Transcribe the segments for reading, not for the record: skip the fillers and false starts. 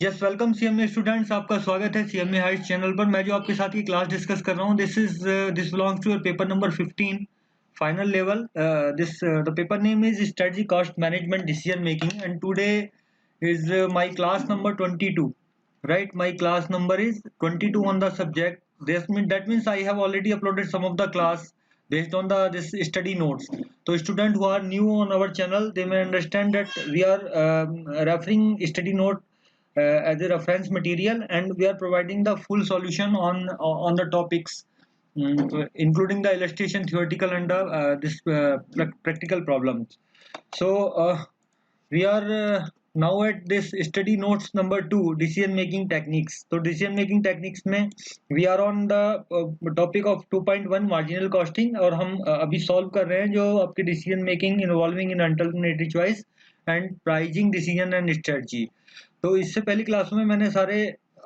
Yes welcome CMA students, आपका स्वागत है सीएमए हाइट्स चैनल पर। मैं जो आपके साथ ये क्लास डिस्कस कर रहा हूँ, this belongs to your paper number 15 final level. This the paper name is strategy cost management decision making and today is my class number 22. Right, my class number is 22 on the subject. That means I have already uploaded some of the class based on the this study notes. So student who are new on our channel, they may understand that we are referring study note as a reference material, and we are providing the full solution on the topics, including the illustration, theoretical, and this practical problems. So we are now at this study notes number 2, decision making techniques. So decision making techniques में we are on the topic of 2.1 marginal costing, और हम अभी solve कर रहे हैं जो आपके decision making involving in alternative choice and pricing decision and strategy. तो इससे पहली क्लासों में मैंने सारे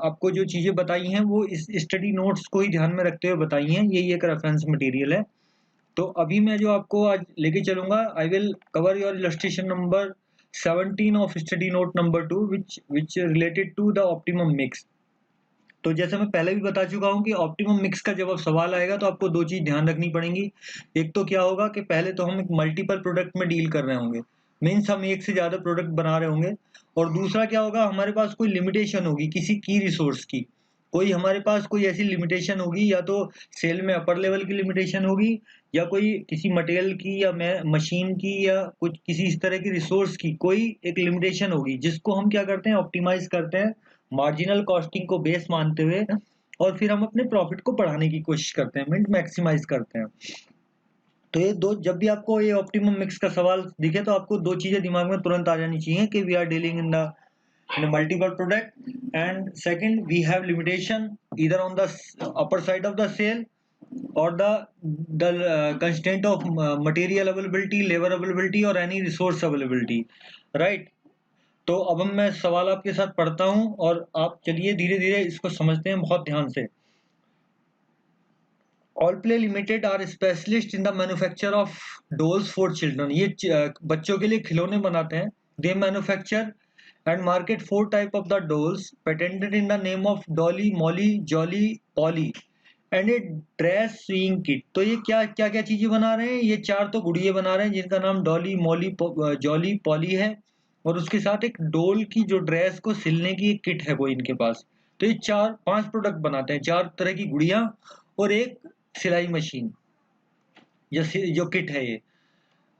आपको जो चीजें बताई हैं वो इस स्टडी नोट्स को ही ध्यान में रखते हुए बताई हैं। यही एक रेफरेंस मटेरियल है। तो अभी मैं जो आपको आज लेके चलूंगा, I will cover your illustration number 17 of study note number 2 which related to the optimum mix. तो जैसे मैं पहले भी बता चुका हूँ कि ऑप्टिमम मिक्स का जब अब सवाल आएगा तो आपको दो चीज ध्यान रखनी पड़ेंगी। एक तो क्या होगा कि पहले तो हम एक मल्टीपल प्रोडक्ट में डील कर रहे होंगे, मीन्स हम एक से ज्यादा प्रोडक्ट बना रहे होंगे। और दूसरा क्या होगा, हमारे पास कोई लिमिटेशन होगी किसी की रिसोर्स की। कोई हमारे पास कोई ऐसी लिमिटेशन होगी, या तो सेल में अपर लेवल की लिमिटेशन होगी, या कोई किसी मटेरियल की, या मशीन की, या कुछ किसी इस तरह की रिसोर्स की कोई एक लिमिटेशन होगी, जिसको हम क्या करते हैं, ऑप्टिमाइज करते हैं मार्जिनल कॉस्टिंग को बेस मानते हुए, और फिर हम अपने प्रॉफिट को बढ़ाने की कोशिश करते हैं, मीन मैक्सिमाइज करते हैं। तो ये दो, जब भी आपको ये ऑप्टिमम मिक्स का सवाल दिखे तो आपको दो चीजें दिमाग में तुरंत आ जानी चाहिए कि we are dealing in a multiple product, and second we have limitation either on the upper side of the sale, or the constraint of material availability, labor availability, or any resource availability, right? तो अब मैं सवाल आपके साथ पढ़ता हूं और आप चलिए धीरे धीरे इसको समझते हैं बहुत ध्यान से। Allplay Limited are specialist in the manufacture of dolls for children. ये बच्चों के लिए खिलौने बनाते हैं। They manufacture and market 4 type of the dolls patented in the name of Dolly, Molly, Jolly, Polly and a dress sewing kit. तो ये क्या क्या क्या चीजें बना रहे हैं, ये चार तो गुड़िया बना रहे हैं जिनका नाम डॉली, मॉली, जॉली, पॉली है, और उसके साथ एक डोल की जो ड्रेस को सिलने की एक किट है कोई इनके पास। तो ये चार पांच प्रोडक्ट बनाते हैं, चार तरह की गुड़िया और एक सिलाई मशीन, जो किट है ये।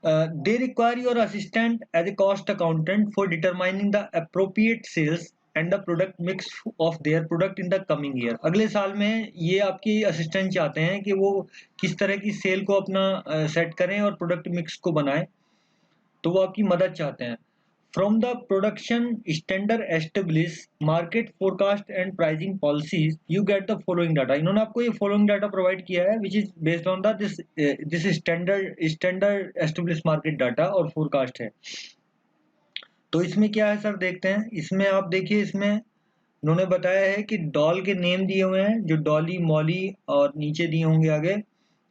They require your assistant as a cost accountant for determining the appropriate sales and the product mix of their product in the coming year. अगले साल में ये आपकी असिस्टेंट चाहते हैं कि वो किस तरह की सेल को अपना सेट करें और प्रोडक्ट मिक्स को बनाएं, तो वो आपकी मदद चाहते हैं। From the production standard establish market forecast and pricing policies, you get the following data. इन्होंने आपको ये following data provide किया है, which is based on the this standard established market data और forecast है। तो इसमें क्या है सर, देखते हैं। इसमें आप देखिए, इसमें इन्होंने बताया है कि डॉल के नेम दिए हुए हैं, जो डॉली, मॉली, और नीचे दिए होंगे आगे।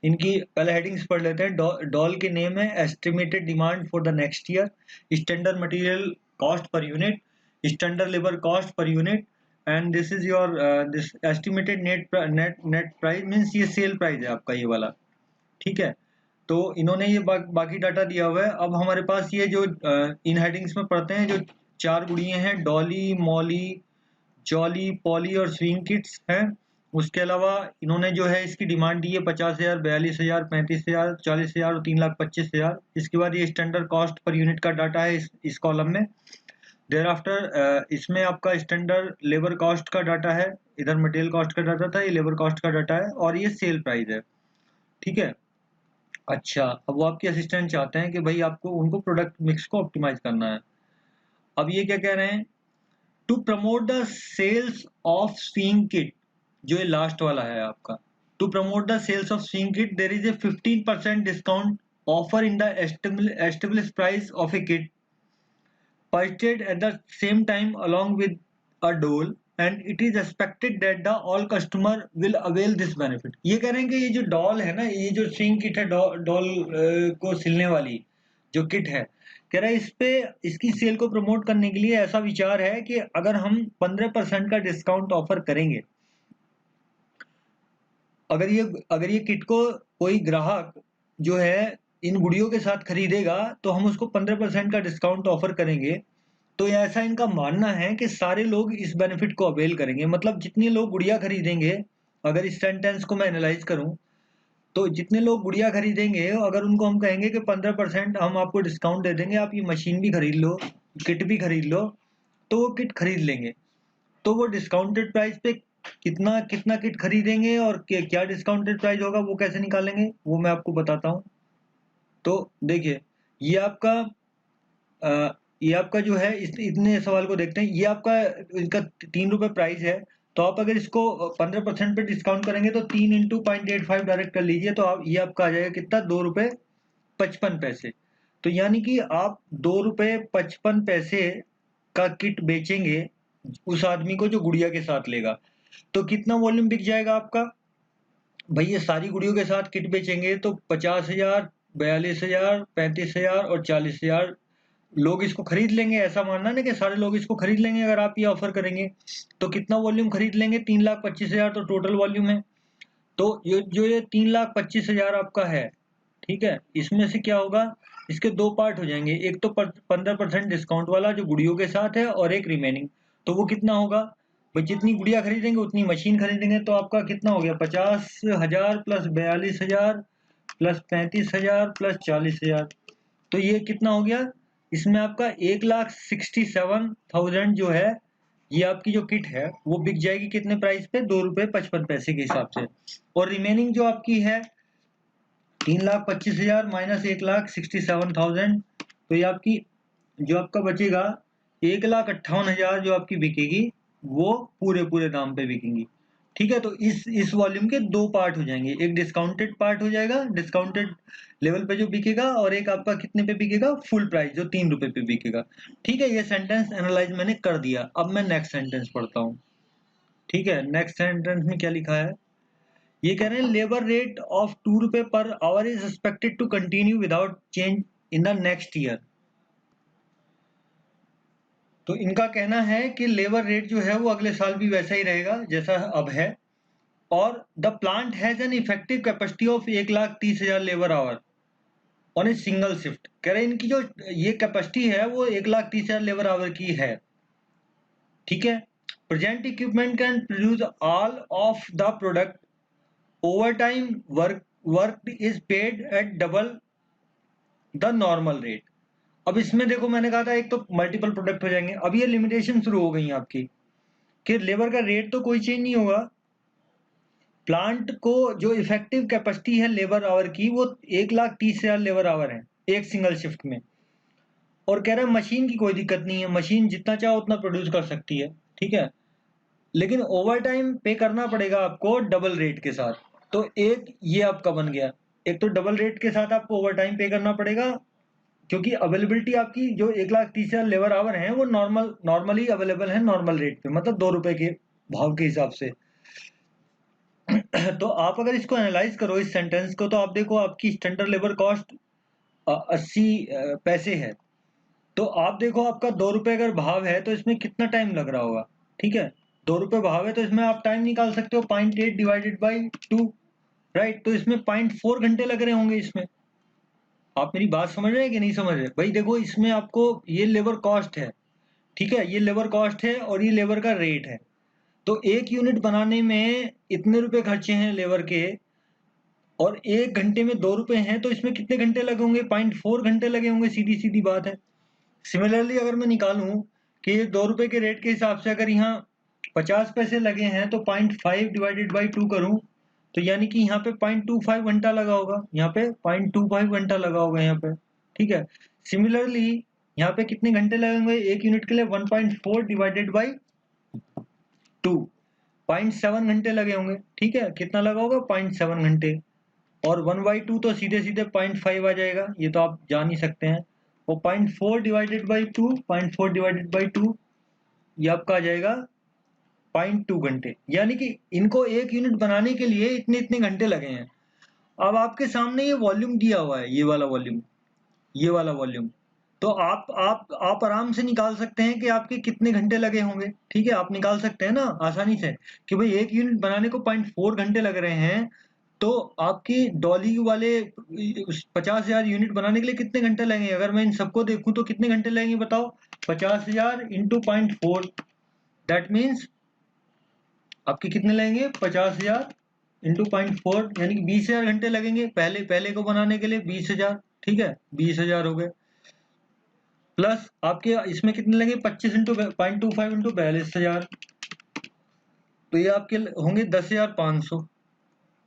इनकी पहले हेडिंग्स पढ़ लेते हैं। डॉल के नेम है estimated demand for the next year, standard material cost per unit, standard labour cost per unit, and this is your this estimated net price, means ये सेल प्राइस है आपका ये वाला, ठीक है। तो इन्होंने ये बाकी डाटा दिया हुआ है। अब हमारे पास ये जो इन हेडिंग्स में पढ़ते हैं, जो चार गुड़ियाँ हैं, डॉली, मॉली, जॉली, पॉली और स्विंग किट्स हैं। उसके अलावा इन्होंने जो है इसकी डिमांड दी है 50,000, 42,000, 35,000, 40,000 और 3,25,000। इसके बाद ये स्टैंडर्ड कॉस्ट पर यूनिट का डाटा है इस कॉलम में। देयर आफ्टर इसमें आपका स्टैंडर्ड लेबर कॉस्ट का डाटा है, इधर मटेरियल कॉस्ट का डाटा था, ये लेबर कॉस्ट का डाटा है, और ये सेल प्राइस है, ठीक है। अच्छा, अब वो आपके असिस्टेंट चाहते हैं कि भाई आपको उनको प्रोडक्ट मिक्स को ऑप्टिमाइज करना है। अब ये क्या कह रहे हैं, to promote the sales of swing kit, जो ये लास्ट वाला है आपका, to promote the sales of swing kit there is a 15% discount offer in the established price of a kit purchased at the same time along with a doll, and it is expected that the all customer will avail this benefit। ये कह रहे हैं कि ये जो doll है ना, ये जो स्विंग किट है, डॉल को सिलने वाली जो किट है, कह रहा है इस पे इसकी सेल को प्रमोट करने के लिए ऐसा विचार है कि अगर हम 15% का डिस्काउंट ऑफर करेंगे, अगर ये किट को कोई ग्राहक जो है इन गुड़ियों के साथ खरीदेगा तो हम उसको 15% का डिस्काउंट ऑफर करेंगे। तो ऐसा इनका मानना है कि सारे लोग इस बेनिफिट को अवेल करेंगे। मतलब जितने लोग गुड़िया खरीदेंगे, अगर इस सेंटेंस को मैं एनालाइज करूं, तो जितने लोग गुड़िया खरीदेंगे अगर उनको हम कहेंगे कि 15% हम आपको डिस्काउंट दे देंगे, आप ये मशीन भी खरीद लो, किट भी खरीद लो, तो वो किट खरीद लेंगे। तो वो डिस्काउंटेड प्राइस पे कितना कितना किट खरीदेंगे और क्या डिस्काउंटेड प्राइस होगा वो कैसे निकालेंगे वो मैं आपको बताता हूँ। तो देखिए, ये आपका ये आपका जो है इतने सवाल को देखते हैं। ये आपका इनका 3 रुपए प्राइस है, तो आप अगर इसको 15% पे डिस्काउंट करेंगे तो 3 इंटू 0.85 डायरेक्ट कर लीजिए, तो आप ये आपका आ जाएगा कितना, 2 रुपए 55 पैसे। तो यानी कि आप 2 रुपए 55 पैसे का किट बेचेंगे उस आदमी को जो गुड़िया के साथ लेगा। तो कितना वॉल्यूम बिक जाएगा आपका भाई, ये सारी गुड़ियों के साथ किट बेचेंगे तो 50,000, 42,000, 35,000 और 40,000 लोग इसको खरीद लेंगे। ऐसा मानना ना कि सारे लोग इसको खरीद लेंगे अगर आप ये ऑफर करेंगे। तो कितना वॉल्यूम खरीद लेंगे, 3,25,000 तो टोटल वॉल्यूम है। तो ये 3,25,000 आपका है, ठीक है। इसमें से क्या होगा, इसके दो पार्ट हो जाएंगे, एक तो 15% डिस्काउंट वाला जो गुड़ियों के साथ है और एक रिमेनिंग। तो वो कितना होगा भाई, जितनी गुड़िया खरीदेंगे उतनी मशीन खरीदेंगे, तो आपका कितना हो गया, 50,000 प्लस 42,000 प्लस 35,000 प्लस 40,000। तो ये कितना हो गया, इसमें आपका 1,67,000 जो है ये आपकी जो किट है वो बिक जाएगी कितने प्राइस पे, 2 रुपए 55 पैसे के हिसाब से। और रिमेनिंग जो आपकी है 3,25,000 माइनस 1,67,000, तो ये आपकी जो आपका बचेगा 1,58,000 जो आपकी बिकेगी वो पूरे पूरे दाम पे बिकेंगी, ठीक है। तो इस वॉल्यूम के दो पार्ट हो जाएंगे, एक डिस्काउंटेड पार्ट हो जाएगा, डिस्काउंटेड लेवल पे जो बिकेगा, और एक आपका कितने पे बिकेगा, फुल प्राइस जो 3 रुपए पे बिकेगा, ठीक है। ये सेंटेंस एनालाइज मैंने कर दिया। अब मैं नेक्स्ट सेंटेंस पढ़ता हूँ, ठीक है। नेक्स्ट सेंटेंस में क्या लिखा है, ये कह रहे हैं लेबर रेट ऑफ 2 रुपए per hour is expected to continue without change in the next year. तो इनका कहना है कि लेबर रेट जो है वो अगले साल भी वैसा ही रहेगा जैसा अब है, और the plant has an effective capacity of 1,30,000 labour hour on a single shift. कह रहे हैं इनकी जो ये कैपेसिटी है वो 1,30,000 लेबर आवर की है, ठीक है। Present equipment can produce all of the product, over time work is paid at double the normal rate. अब इसमें देखो मैंने कहा था एक तो मल्टीपल प्रोडक्ट हो जाएंगे, अब ये लिमिटेशन शुरू हो गई है आपकी कि लेबर का रेट तो कोई चेंज नहीं होगा, प्लांट को जो इफेक्टिव कैपेसिटी है लेबर आवर की वो 1,30,000 लेबर आवर है एक सिंगल शिफ्ट में। और कह रहा है मशीन की कोई दिक्कत नहीं है, मशीन जितना चाहो उतना प्रोड्यूस कर सकती है, ठीक है। लेकिन ओवर टाइम पे करना पड़ेगा आपको डबल रेट के साथ। तो एक ये आपका बन गया, एक तो डबल रेट के साथ आपको ओवर टाइम पे करना पड़ेगा, क्योंकि अवेलेबिलिटी आपकी जो 1,30,000 लेबर आवर है वो नॉर्मली अवेलेबल है नॉर्मल रेट पे, मतलब 2 रुपए के भाव के हिसाब से। तो आप अगर इसको एनालाइज करो इस सेंटेंस को, तो आप देखो आपकी स्टैंडर्ड लेबर कॉस्ट 80 पैसे है। तो आप देखो आपका 2 रुपए अगर भाव है तो इसमें कितना टाइम लग रहा होगा, ठीक है। 2 रुपए भाव है तो इसमें आप टाइम निकाल सकते हो 0.8 डिवाइडेड बाई 2, राइट। तो इसमें 0.4 घंटे लग रहे होंगे इसमें। आप मेरी बात समझ रहे हैं कि नहीं समझ रहे भाई, देखो इसमें आपको ये लेबर कॉस्ट है, ठीक है, ये लेबर कॉस्ट है और ये लेबर का रेट है। तो एक यूनिट बनाने में इतने रुपए खर्चे हैं लेबर के, और 1 घंटे में 2 रुपए हैं, तो इसमें कितने घंटे लगे होंगे, 0.4 घंटे लगे होंगे, सीधी सीधी बात है। सिमिलरली अगर मैं निकालूं कि ये 2 रुपए के रेट के हिसाब से अगर यहाँ 50 पैसे लगे हैं तो 0.5 डिवाइडेड बाई 2 करूं, तो यानी कि यहाँ पे 0.25 घंटा लगा होगा, यहाँ पे 0.25 घंटा लगा होगा यहाँ पे, ठीक है। सिमिलरली यहाँ पे कितने घंटे लगेंगे एक यूनिट के लिए, 1.4 डिवाइडेड बाई 2, 0.7 घंटे लगे होंगे, ठीक है। कितना लगा होगा, 0.7 घंटे। और 1/2 तो सीधे सीधे 0.5 आ जाएगा, ये तो आप जान ही सकते हैं। और 0.4 डिवाइडेड बाई 2, 0.4 डिवाइडेड बाई 2 ये आपका आ जाएगा 0.2 घंटे। यानी कि इनको एक यूनिट बनाने के लिए इतने इतने घंटे लगे हैं। अब आपके सामने ये वॉल्यूम दिया हुआ है, ये वाला वॉल्यूम, ये वाला वॉल्यूम, तो आप आराम से निकाल सकते हैं कि आपके कितने घंटे लगे होंगे। ठीक है, आप निकाल सकते हैं ना आसानी से कि भाई 1 यूनिट बनाने को 0.4 घंटे लग रहे हैं, तो आपकी डॉली वाले 50,000 यूनिट बनाने के लिए कितने घंटे लगेंगे? अगर मैं इन सबको देखूं तो कितने घंटे लगेंगे बताओ? 50,000 इंटू 0.4, दैट मीन्स आपके कितने लगेंगे? 50,000 इंटू 0.4 यानी कि 20,000 घंटे लगेंगे पहले को बनाने के लिए 20,000। ठीक है, 20,000 हो गए, प्लस आपके इसमें कितने लगे? 25 इंटू 0.25 इंटू 42,000, तो ये आपके होंगे 10,500।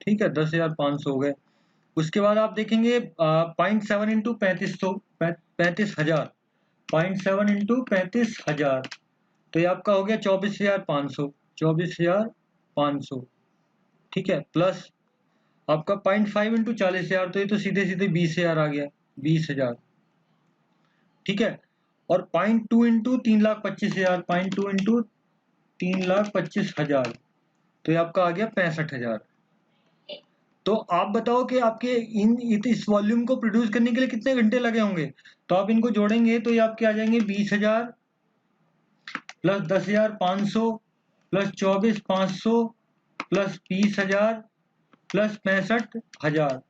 ठीक है, 10,500 हो गए। उसके बाद आप देखेंगे 0.7 इंटू 35,000, 0.7 इंटू 35,000, तो ये आपका हो गया 24,500, 24,500। ठीक है, प्लस आपका 0.5 इंटू 40,000, तो ये तो सीधे सीधे 20,000 आ गया, 20,000। ठीक है, और 0.2 इंटू 3,25,000, 0.2 इंटू 3,25,000, तो ये आपका आ गया 65,000। तो आप बताओ कि आपके इस वॉल्यूम को प्रोड्यूस करने के लिए कितने घंटे लगे होंगे? तो आप इनको जोड़ेंगे तो ये आपके आ जाएंगे 20,000 प्लस 10,500 प्लस 24,500 प्लस 20,000 प्लस 65,000।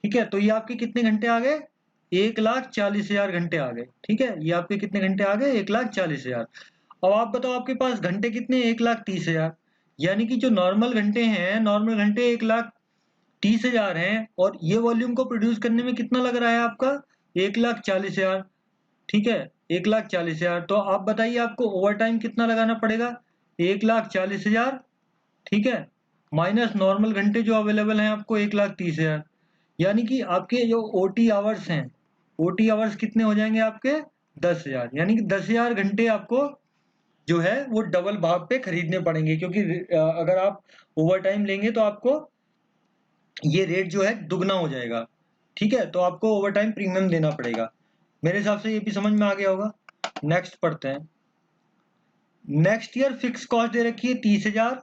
ठीक है, तो ये आपके कितने घंटे आ गए? 1,40,000 घंटे आ गए। ठीक है, ये आपके कितने घंटे आ गए? 1,40,000। अब आप बताओ आपके पास घंटे कितने? 1,30,000। यानी कि जो नॉर्मल घंटे हैं, नॉर्मल घंटे 1,30,000 हैं, और ये वॉल्यूम को प्रोड्यूस करने में कितना लग रहा है आपका? 1,40,000। ठीक है, 1,40,000। तो आप बताइए आपको ओवर टाइम कितना लगाना पड़ेगा? 1,40,000। ठीक है, माइनस नॉर्मल घंटे जो अवेलेबल हैं आपको 1,30,000, यानी कि आपके जो ओटी आवर्स हैं, ओटी आवर्स कितने हो जाएंगे आपके? 10,000। यानी कि 10,000 घंटे आपको जो है वो डबल भाव पे खरीदने पड़ेंगे, क्योंकि अगर आप ओवर टाइम लेंगे तो आपको ये रेट जो है दुगना हो जाएगा। ठीक है, तो आपको ओवर टाइम प्रीमियम देना पड़ेगा। मेरे हिसाब से ये भी समझ में आ गया होगा। नेक्स्ट पढ़ते हैं। नेक्स्ट ईयर फिक्स कॉस्ट दे रखी है 30,000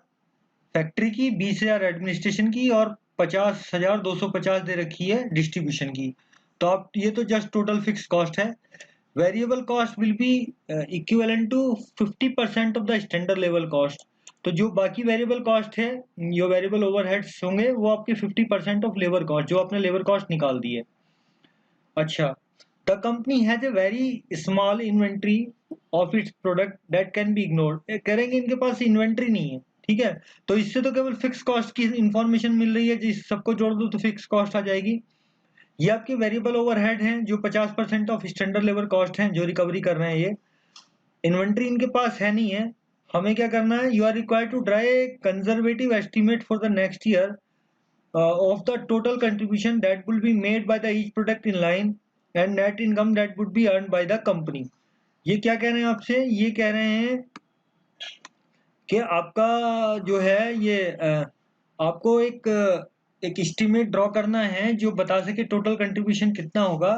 फैक्ट्री की, 20,000 एडमिनिस्ट्रेशन की, और 50,250 दे रखी है डिस्ट्रीब्यूशन की। तो आप ये तो जस्ट टोटल फिक्स कॉस्ट है। Variable cost will be equivalent to 50% of the standard level cost. तो जो बाकी वेरिएबल कॉस्ट है, जो वेरिएबल ओवरहेड्स होंगे, वो आपके 50% ऑफ लेबर कॉस्ट, जो आपने लेबर कॉस्ट निकाल दी है। अच्छा, the company has a very small inventory of its product that can be ignored. करेंगे इनके पास इन्वेंट्री नहीं है। ठीक है, तो इससे तो केवल फिक्स कॉस्ट की इंफॉर्मेशन मिल रही है, जिस सबको जोड़ दो तो फिक्स कॉस्ट आ जाएगी। ये आपके वेरिएबल ओवरहेड हैं जो 50% ऑफ स्टैंडर्ड लेबर कॉस्ट हैं, जो रिकवरी कर रहे हैं। ये इन्वेंट्री इनके पास है नहीं है। हमें क्या करना है? You are required to draw a conservative estimate for the next year of the total contribution that will be made by the each product in line and net income that would be earned by the company। ये क्या कह रहे हैं आपसे? ये कह रहे हैं कि आपका जो है ये आपको एक एस्टिमेट ड्रॉ करना है जो बता सके टोटल कंट्रीब्यूशन कितना होगा,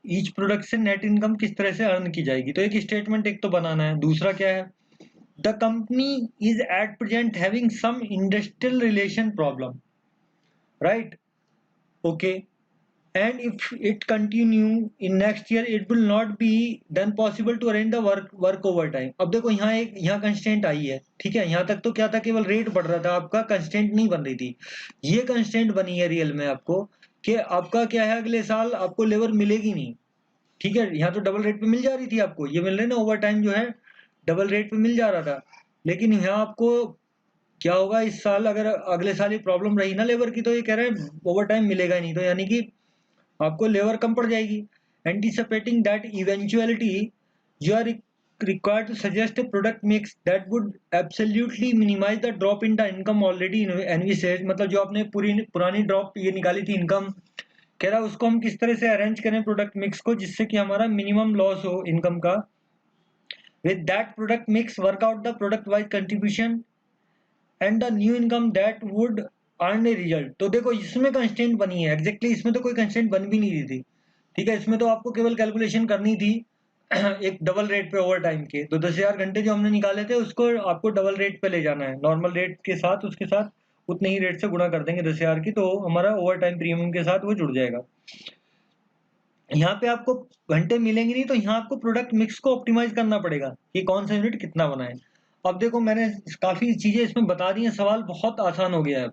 ईच प्रोडक्ट से नेट इनकम किस तरह से अर्न की जाएगी। तो एक स्टेटमेंट एक तो बनाना है। दूसरा क्या है? The company is at present having some industrial relation problem, right? Okay, and if it continue in next year it will not be then possible to arrange the work overtime। अब देखो यहाँ constant आई है। ठीक है, यहाँ तक तो क्या था? केवल रेट बढ़ रहा था, आपका कंस्टेंट नहीं बन रही थी। ये कंस्टेंट बनी है रियल में आपको कि आपका क्या है, अगले साल आपको लेबर मिलेगी नहीं। ठीक है, यहाँ तो डबल रेट पे मिल जा रही थी आपको, ये मिल रहे ना ओवर टाइम जो है डबल रेट पे मिल जा रहा था। लेकिन यहाँ आपको क्या होगा इस साल? अगर अगले साल ये प्रॉब्लम रही ना लेबर की, तो ये कह रहे हैं ओवर टाइम मिलेगा ही नहीं, तो यानी कि आपको लेबर कम पड़ जाएगी। Anticipating that eventuality you are required to suggest a product mix that would absolutely minimize the drop in the income already envisaged। मतलब जो आपने पुरानी ड्रॉप ये निकाली थी इनकम, कह रहा है उसको हम किस तरह से अरेंज करें प्रोडक्ट मिक्स को, जिससे कि हमारा मिनिमम लॉस हो इनकम का। With that product mix work out the product wise contribution and the new income that would earn a result. तो देखो इसमें कंस्टेंट बनी है एग्जैक्टली, इसमें तो कोई कंस्टेंट बन भी नहीं रही थी। ठीक है, इसमें तो आपको केवल कैलकुलेशन करनी थी एक डबल रेट पे ओवर टाइम के। तो 10,000 घंटे जो हमने निकाले थे उसको आपको डबल रेट पे ले जाना है, नॉर्मल रेट के साथ उसके साथ उतने ही रेट से गुणा कर देंगे 10,000 की, तो हमारा ओवर टाइम प्रीमियम के साथ वो जुड़ जाएगा। यहाँ पे आपको घंटे मिलेंगे नहीं, तो यहाँ आपको प्रोडक्ट मिक्स को ऑप्टिमाइज करना पड़ेगा कि कौन सा यूनिट कितना बनाए। अब देखो मैंने काफी चीजें इसमें बता दी हैं, सवाल बहुत आसान हो गया है।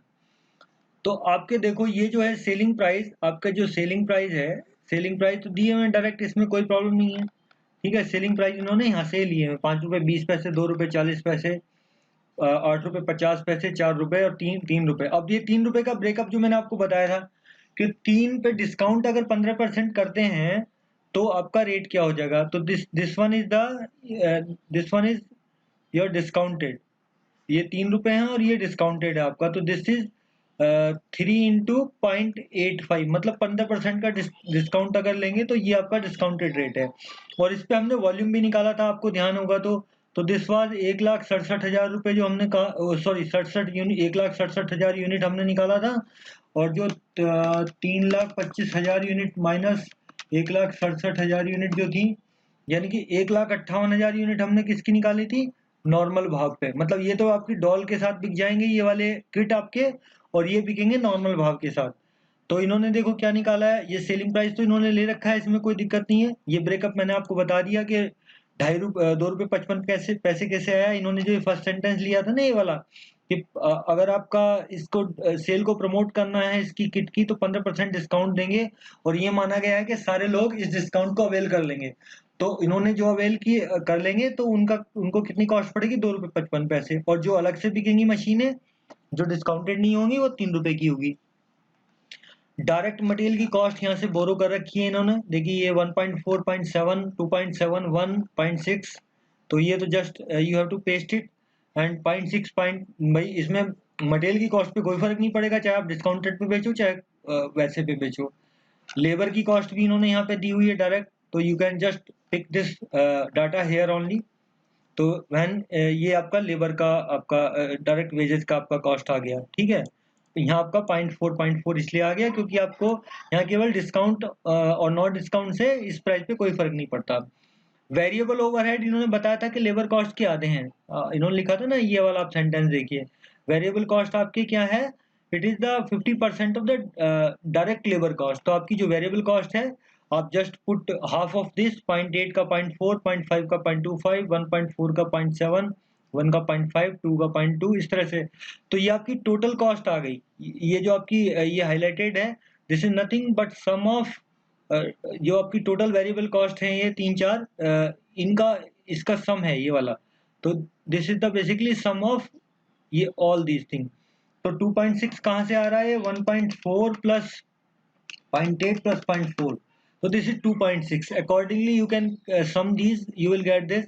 तो आपके देखो ये जो है सेलिंग प्राइस, आपका जो सेलिंग प्राइस है, सेलिंग प्राइस तो दिए हुए हैं डायरेक्ट, इसमें कोई प्रॉब्लम नहीं है। ठीक है, सेलिंग प्राइस इन्होंने यहाँ से लिए हैं, 5 रुपए 20 पैसे, 2 रुपए 40 पैसे, 8 रुपए 50 पैसे, 4 रुपए और 3 रुपए। अब ये 3 रुपए का ब्रेकअप जो मैंने आपको बताया था कि 3 पे डिस्काउंट अगर 15% करते हैं तो आपका रेट क्या हो जाएगा। तो this one is your discounted, ये 3 रुपए हैं और ये डिस्काउंटेड है आपका। तो दिस इज 3 into 0.85, मतलब 15% का डिस्काउंट अगर लेंगे तो ये आपका डिस्काउंटेड रेट है। और इस पे हमने वॉल्यूम भी निकाला था, आपको ध्यान होगा तो दिस वाज 1,67,000 रुपए जो हमने कहा, सॉरी 67 यूनिट, 1,67,000 यूनिट हमने निकाला था। और जो 3,25,000 यूनिट माइनस 1,67,000 यूनिट जो थी, यानी कि 1,58,000 यूनिट हमने किसकी निकाली थी, नॉर्मल भाव पे। मतलब ये तो आपकी डॉल के साथ बिक जाएंगे ये वाले किट आपके, और ये बिकेंगे नॉर्मल भाव के साथ। तो इन्होंने देखो क्या निकाला है, ये सेलिंग प्राइस तो इन्होंने ले रखा है, इसमें कोई दिक्कत नहीं है। ये ब्रेकअप मैंने आपको बता दिया कि 2 रुपए 55 पैसे पैसे कैसे आया। इन्होंने जो फर्स्ट सेंटेंस लिया था ना ये वाला कि अगर आपका इसको सेल को प्रमोट करना है इसकी किट की, तो 15% डिस्काउंट देंगे, और ये माना गया है कि सारे लोग इस डिस्काउंट को अवेल कर लेंगे। तो इन्होंने जो अवेल की कर लेंगे तो उनको कितनी कॉस्ट पड़ेगी, 2 रुपए 55 पैसे। और जो अलग से बिकेंगी मशीनें जो डिस्काउंटेड नहीं होंगी वो 3 रुपए की होगी। डायरेक्ट मटेरियल की कॉस्ट यहाँ से बोरो कर रखी है इन्होंने, देखिए ये 1.4, 0.7, 2.7, 1.6। तो ये तो just you have to paste it. And 0.6 भाई इसमें मटेरियल की कॉस्ट पे कोई फर्क नहीं पड़ेगा, चाहे आप डिस्काउंटेड पे बेचो चाहे वैसे पे बेचो। लेबर की कॉस्ट भी इन्होंने यहाँ पे दी हुई है डायरेक्ट, तो you can just pick this data here only. तो वैन ये आपका लेबर का आपका डायरेक्ट वेजेस का आपका कॉस्ट आ गया। ठीक है, तो यहाँ आपका 0.4 इसलिए आ गया क्योंकि आपको यहाँ केवल डिस्काउंट और नॉट डिस्काउंट से इस प्राइस पे कोई फर्क नहीं पड़ता। वेरिएबल ओवरहेड इन्होंने बताया था कि लेबर कॉस्ट के आधे हैं। इन्होंने लिखा था ना ये वाला, आप सेंटेंस देखिए, वेरिएबल कॉस्ट आपके क्या है, it is the 50% of the direct labour cost. तो आपकी जो वेरिएबल कॉस्ट है, आप just put half of this, 0.8 का 0.4, 0.5 का 0.25, 1.4 का 0.7, 1 का 0.5, 2 का 0.2, इस तरह से। तो ये आपकी टोटल कॉस्ट आ गई। ये जो आपकी ये हाईलाइटेड है, this is nothing but sum of जो आपकी टोटल वेरिएबल कॉस्ट है, ये 3-4 इनका इसका सम है ये वाला। तो this is the basically sum of ये ऑल दीज थिंग। तो 2.6 कहाँ से आ रहा है, 1.4 plus 0.8 plus 0.4, so this is 2.6. Accordingly you can sum these, you will get this,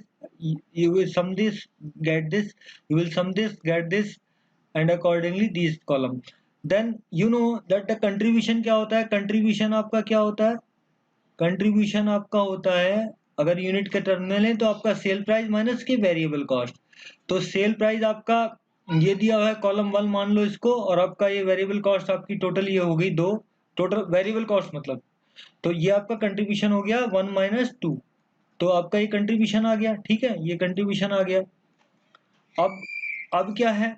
you will sum this, get this, you will sum this, get this, and accordingly these column। then you know that the contribution क्या होता है, contribution आपका क्या होता है, contribution आपका होता है, अगर यूनिट के टर्म में लें तो आपका सेल प्राइस माइनस की वेरिएबल कॉस्ट। तो सेल प्राइस आपका ये दिया हुआ है कॉलम 1 मान लो इसको, और आपका ये वेरिएबल कॉस्ट आपकी टोटल ये हो गई 2, टोटल वेरिएबल कॉस्ट मतलब। तो ये आपका कंट्रीब्यूशन हो गया 1 माइनस 2, तो आपका ये कंट्रीब्यूशन आ गया। ठीक है, ये कंट्रीब्यूशन आ गया। अब क्या है,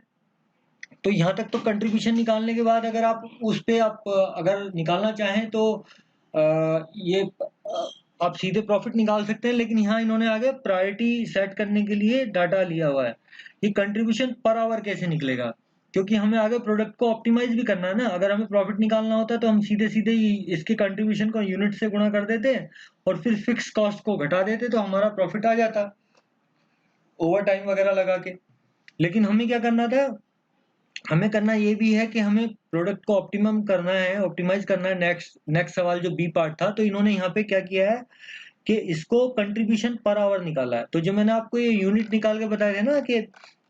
तो यहाँ तक तो कंट्रीब्यूशन निकालने के बाद अगर आप उस पे आप अगर निकालना चाहें तो ये आप सीधे प्रॉफिट निकाल सकते हैं, लेकिन यहाँ इन्होंने आगे प्रायोरिटी सेट करने के लिए डाटा लिया हुआ है। ये कंट्रीब्यूशन पर आवर कैसे निकलेगा, क्योंकि हमें आगे प्रोडक्ट को ऑप्टिमाइज भी करना है ना। अगर हमें प्रॉफिट निकालना होता है तो हम सीधे सीधे ही इसके कंट्रीब्यूशन को यूनिट से गुणा कर देते और फिर फिक्स कॉस्ट को घटा देते, तो हमारा प्रॉफिट आ जाता ओवर टाइम वगैरह लगा के। लेकिन हमें क्या करना था, हमें करना ये भी है कि हमें प्रोडक्ट को ऑप्टिमम करना है, ऑप्टिमाइज करना है। नेक्स्ट सवाल जो बी पार्ट था, तो इन्होंने यहाँ पे क्या किया है कि इसको कंट्रीब्यूशन पर आवर निकाला है। तो जो मैंने आपको ये यूनिट निकाल के बताया था ना कि